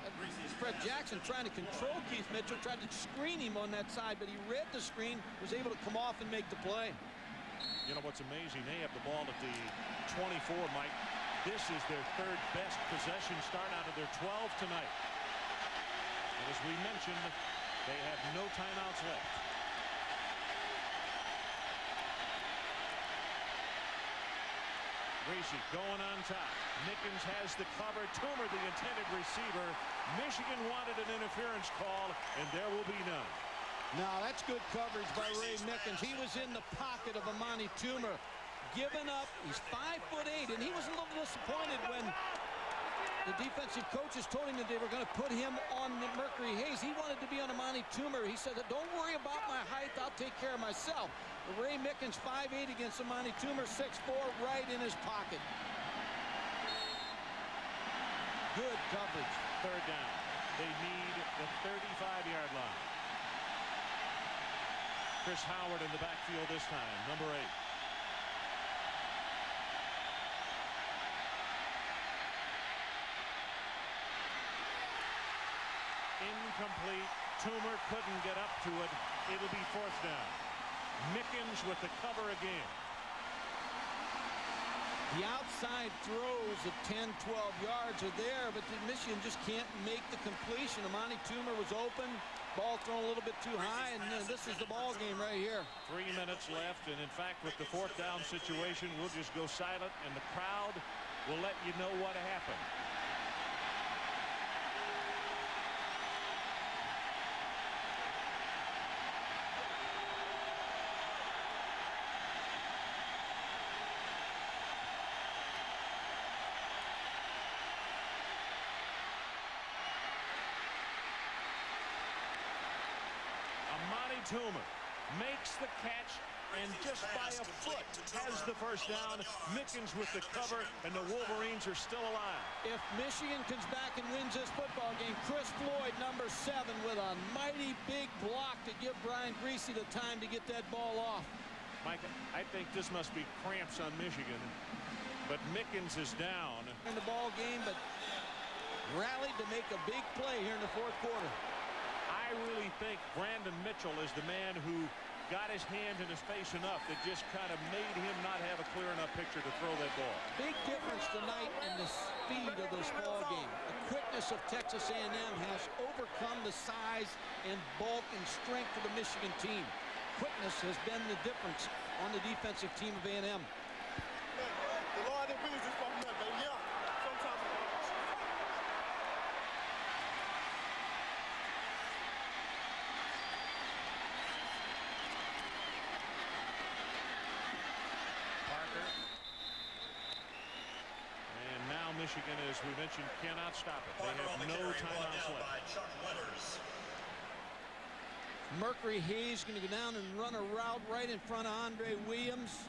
Fred Jackson, trying to control Keith Mitchell, tried to screen him on that side, but he read the screen, was able to come off and make the play. You know what's amazing? They have the ball at the 24, Mike. This is their third best possession start out of their 12 tonight. And as we mentioned, they have no timeouts left. Gracie going on top. Mickens has the cover. Toomer, the intended receiver. Michigan wanted an interference call, and there will be none. Now that's good coverage by Ray Mickens. He was in the pocket of Amani Toomer, giving up. He's 5'8", and he was a little disappointed when the defensive coaches told him that they were going to put him on the Mercury Hayes. He wanted to be on Amani Toomer. He said, "Don't worry about my height. I'll take care of myself." But Ray Mickens, 5'8" against Amani Toomer, 6'4", right in his pocket. Good coverage. Third down. They need the 35-yard line. Chris Howard in the backfield this time, number 8. Incomplete. Toomer couldn't get up to it. It'll be fourth down. Mickens with the cover again. The outside throws at 10, 12 yards are there, but Michigan just can't make the completion. Amani Toomer was open. Ball thrown a little bit too high, and this is the ball game right here. 3 minutes left, and in fact, with the fourth down situation, we'll just go silent, and the crowd will let you know what happened. Toomer makes the catch and just by a foot has the first down. Mickens with the cover, and the Wolverines are still alive. If Michigan comes back and wins this football game, Chris Floyd, number 7, with a mighty big block to give Brian Griese the time to get that ball off. Mike, I think this must be cramps on Michigan, but Mickens is down. In the ball game, but rallied to make a big play here in the fourth quarter. I really think Brandon Mitchell is the man who got his hand in his face enough that just kind of made him not have a clear enough picture to throw that ball. Big difference tonight in the speed of this ball game. The quickness of Texas A&M has overcome the size and bulk and strength of the Michigan team. Quickness has been the difference on the defensive team of A&M. The Lord that brings us from that, baby. Yeah. Sometimes. Michigan, as we mentioned, cannot stop it. They have no timeouts left. Mercury Hayes going to go down and run a route right in front of Andre Williams.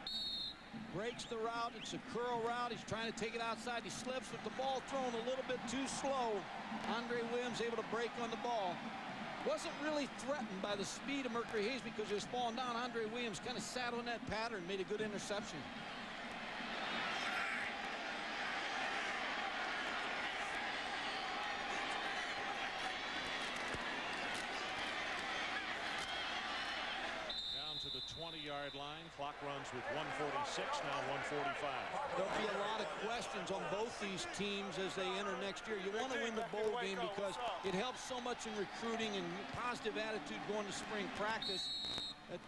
Breaks the route. It's a curl route. He's trying to take it outside. He slips with the ball thrown a little bit too slow. Andre Williams able to break on the ball. Wasn't really threatened by the speed of Mercury Hayes because he was falling down. Andre Williams kind of sat on that pattern, made a good interception. The 20-yard line. Clock runs with 1:46, now 1:45. There'll be a lot of questions on both these teams as they enter next year. You want to win the bowl game because it helps so much in recruiting and positive attitude going to spring practice. At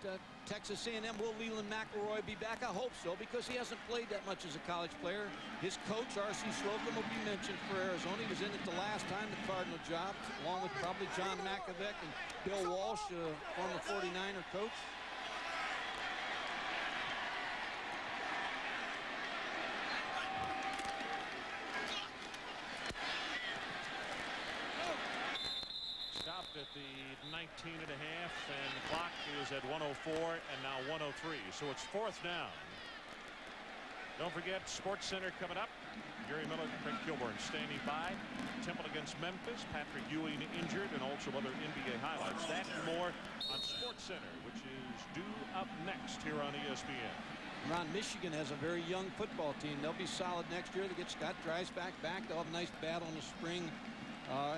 Texas A&M, will Leland McElroy be back? I hope so, because he hasn't played that much as a college player. His coach, R.C. Slocum, will be mentioned for Arizona. He was in it the last time, the Cardinal job, along with probably John Makovic and Bill Walsh, former 49er coach. At the 19 and a half, and the clock is at 1:04 and now 1:03, so it's fourth down. Don't forget Sports Center coming up. Gary Miller, Craig Kilburn standing by. Temple against Memphis, Patrick Ewing injured, and also other NBA highlights. That and more on Sports Center, which is due up next here on ESPN. Ron, Michigan has a very young football team. They'll be solid next year. They get Scott Dreisbach back. They'll have a nice battle in the spring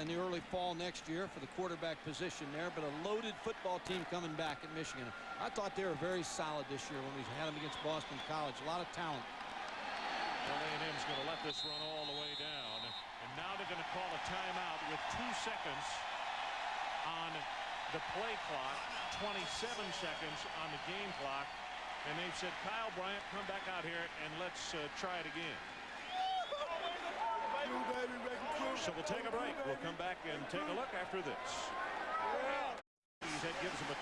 in the early fall next year for the quarterback position there, but a loaded football team coming back at Michigan. I thought they were very solid this year when we had them against Boston College. A lot of talent. Well, A&M's going to let this run all the way down, and now they're going to call a timeout with 2 seconds on the play clock, 27 seconds on the game clock, and they've said, Kyle Bryant, come back out here and let's try it again. So we'll take a break. We'll come back and take a look after this. That gives them a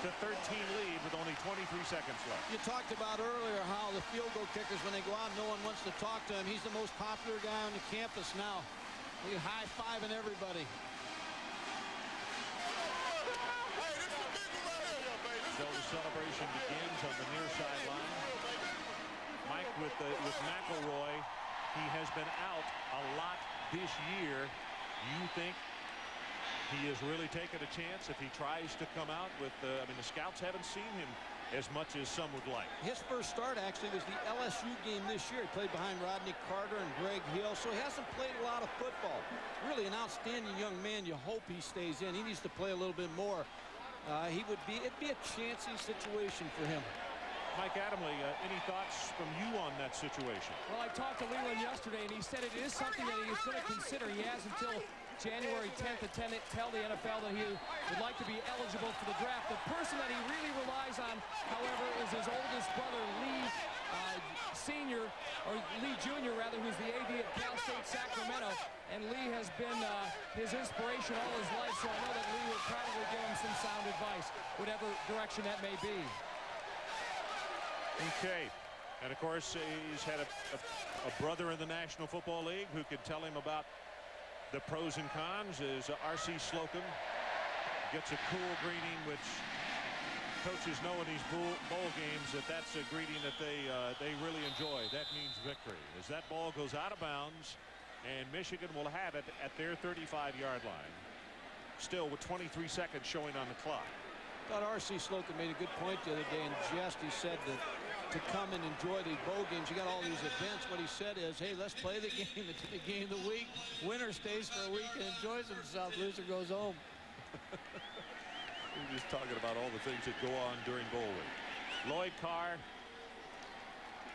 22-13 lead with only 23 seconds left. You talked about earlier how the field goal kickers, when they go out, no one wants to talk to him. He's the most popular guy on the campus now. He's high-fiving everybody. So the celebration begins on the near sideline. Mike with McElroy. He has been out a lot this year. You think he is really taking a chance if he tries to come out with I mean, the scouts haven't seen him as much as some would like. His first start actually was the LSU game this year. He played behind Rodney Carter and Greg Hill, so he hasn't played a lot of football. Really an outstanding young man. You hope he stays in. He needs to play a little bit more. It'd be a chancy situation for him. Mike Adamle, any thoughts from you on that situation? Well, I talked to Leland yesterday, and he said it is something that he is going to consider. He has until January 10th to tell the NFL that he would like to be eligible for the draft. The person that he really relies on, however, is his oldest brother, Lee Sr., or Lee Jr., rather, who's the AD at Cal State Sacramento. And Lee has been his inspiration all his life, so I know that Lee will probably give him some sound advice, whatever direction that may be. Okay. And, of course, he's had a brother in the National Football League who could tell him about the pros and cons. Is R.C. Slocum. Gets a cool greeting, which coaches know in these bowl games that's a greeting that they really enjoy. That means victory. As that ball goes out of bounds, and Michigan will have it at their 35-yard line. Still with 23 seconds showing on the clock. I thought R.C. Slocum made a good point the other day in jest. He said that to come and enjoy these bowl games, you got all these events. What he said is, hey, let's play the game. It's the game of the week. Winner stays for a week and enjoys himself. Loser goes home. We're just talking about all the things that go on during bowl week. Lloyd Carr,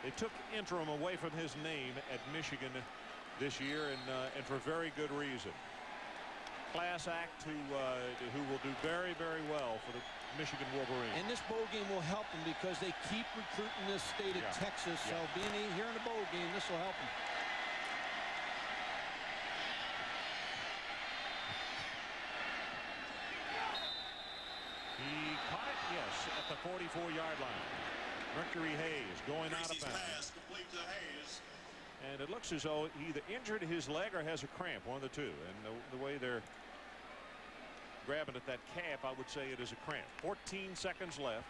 they took interim away from his name at Michigan this year, and for very good reason. Class act who will do very, very well for the Michigan Wolverines. And this bowl game will help them because they keep recruiting this state of Texas. So being here in the bowl game, this will help them. He caught it, yes, at the 44-yard line. Mercury Hayes going out of bounds. And it looks as though he either injured his leg or has a cramp, one of the two. And the way they're grabbing at that calf, I would say it is a cramp. 14 seconds left.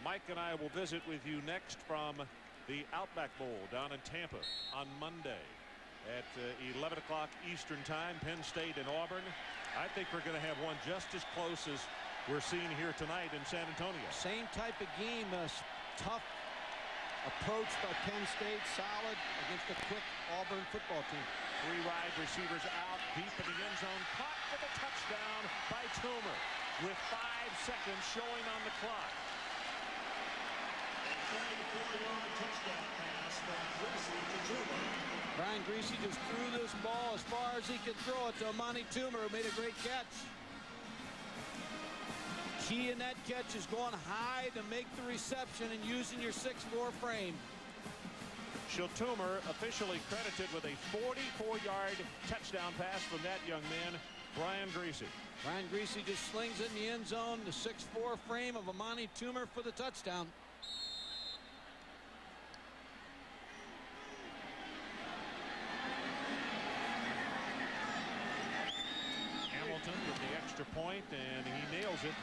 Mike and I will visit with you next from the Outback Bowl down in Tampa on Monday at 11 o'clock Eastern Time. Penn State and Auburn. I think we're going to have one just as close as we're seeing here tonight in San Antonio. Same type of game, tough approach by Penn State, solid against a quick Auburn football team. 3 wide receivers out deep in the end zone, caught for the touchdown by Toomer with 5 seconds showing on the clock. Brian Greasy just threw this ball as far as he could throw it to Amani Toomer, who made a great catch. Key in that catch is going high to make the reception and using your 6'4" frame. Toomer officially credited with a 44-yard touchdown pass from that young man, Brian Greasy. Brian Greasy just slings it in the end zone, the 6'4" frame of Amani Toomer for the touchdown. Hamilton with the extra point, and he nails it.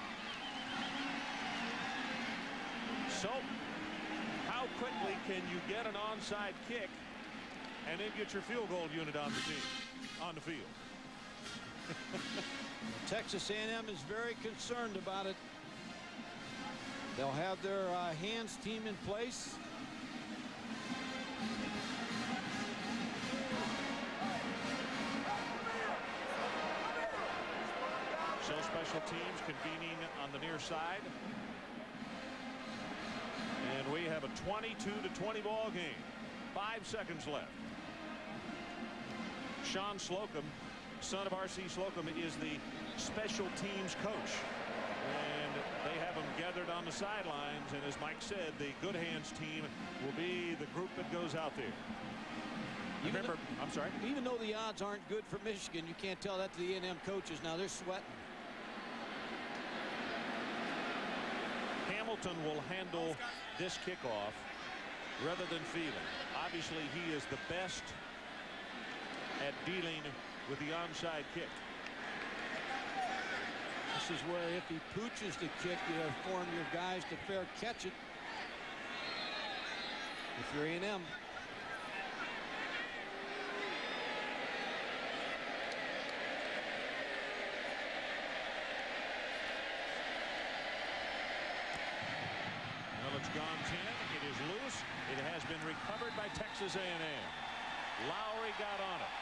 So, how quickly can you get an onside kick and then get your field goal unit on the field? Texas A&M is very concerned about it. They'll have their hands team in place. So special teams convening on the near side. And we have a 22-20 ball game. 5 seconds left. Sean Slocum, son of R.C. Slocum, is the special teams coach. And they have them gathered on the sidelines. And as Mike said, the Good Hands team will be the group that goes out there. Remember, I'm sorry. Even though the odds aren't good for Michigan, you can't tell that to the A&M coaches. Now they're sweating. Hamilton will handle this kickoff rather than Phelan. Obviously, he is the best at dealing with the onside kick. This is where if he pooches the kick, you inform your guys to fair catch it. If you're A&M. Well, it's gone 10. It is loose. It has been recovered by Texas A&M. Lowry got on it.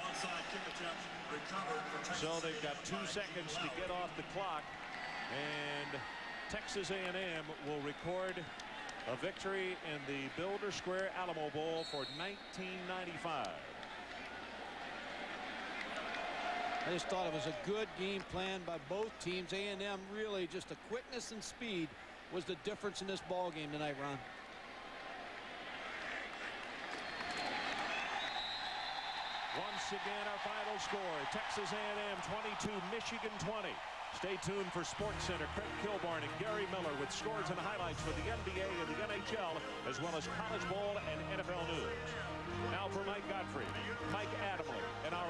Onside kick attempt recovered for Texas. So they've got 2 seconds to get off the clock, and Texas A&M will record a victory in the Builder Square Alamo Bowl for 1995. I just thought it was a good game plan by both teams. A&M really just the quickness and speed was the difference in this ball game tonight, Ron. Once again, our final score, Texas A&M 22, Michigan 20. Stay tuned for Sports Center. Craig Kilborn and Gary Miller with scores and highlights for the NBA and the NHL, as well as College Bowl and NFL news. Now for Mike Godfrey, Mike Adamle, and our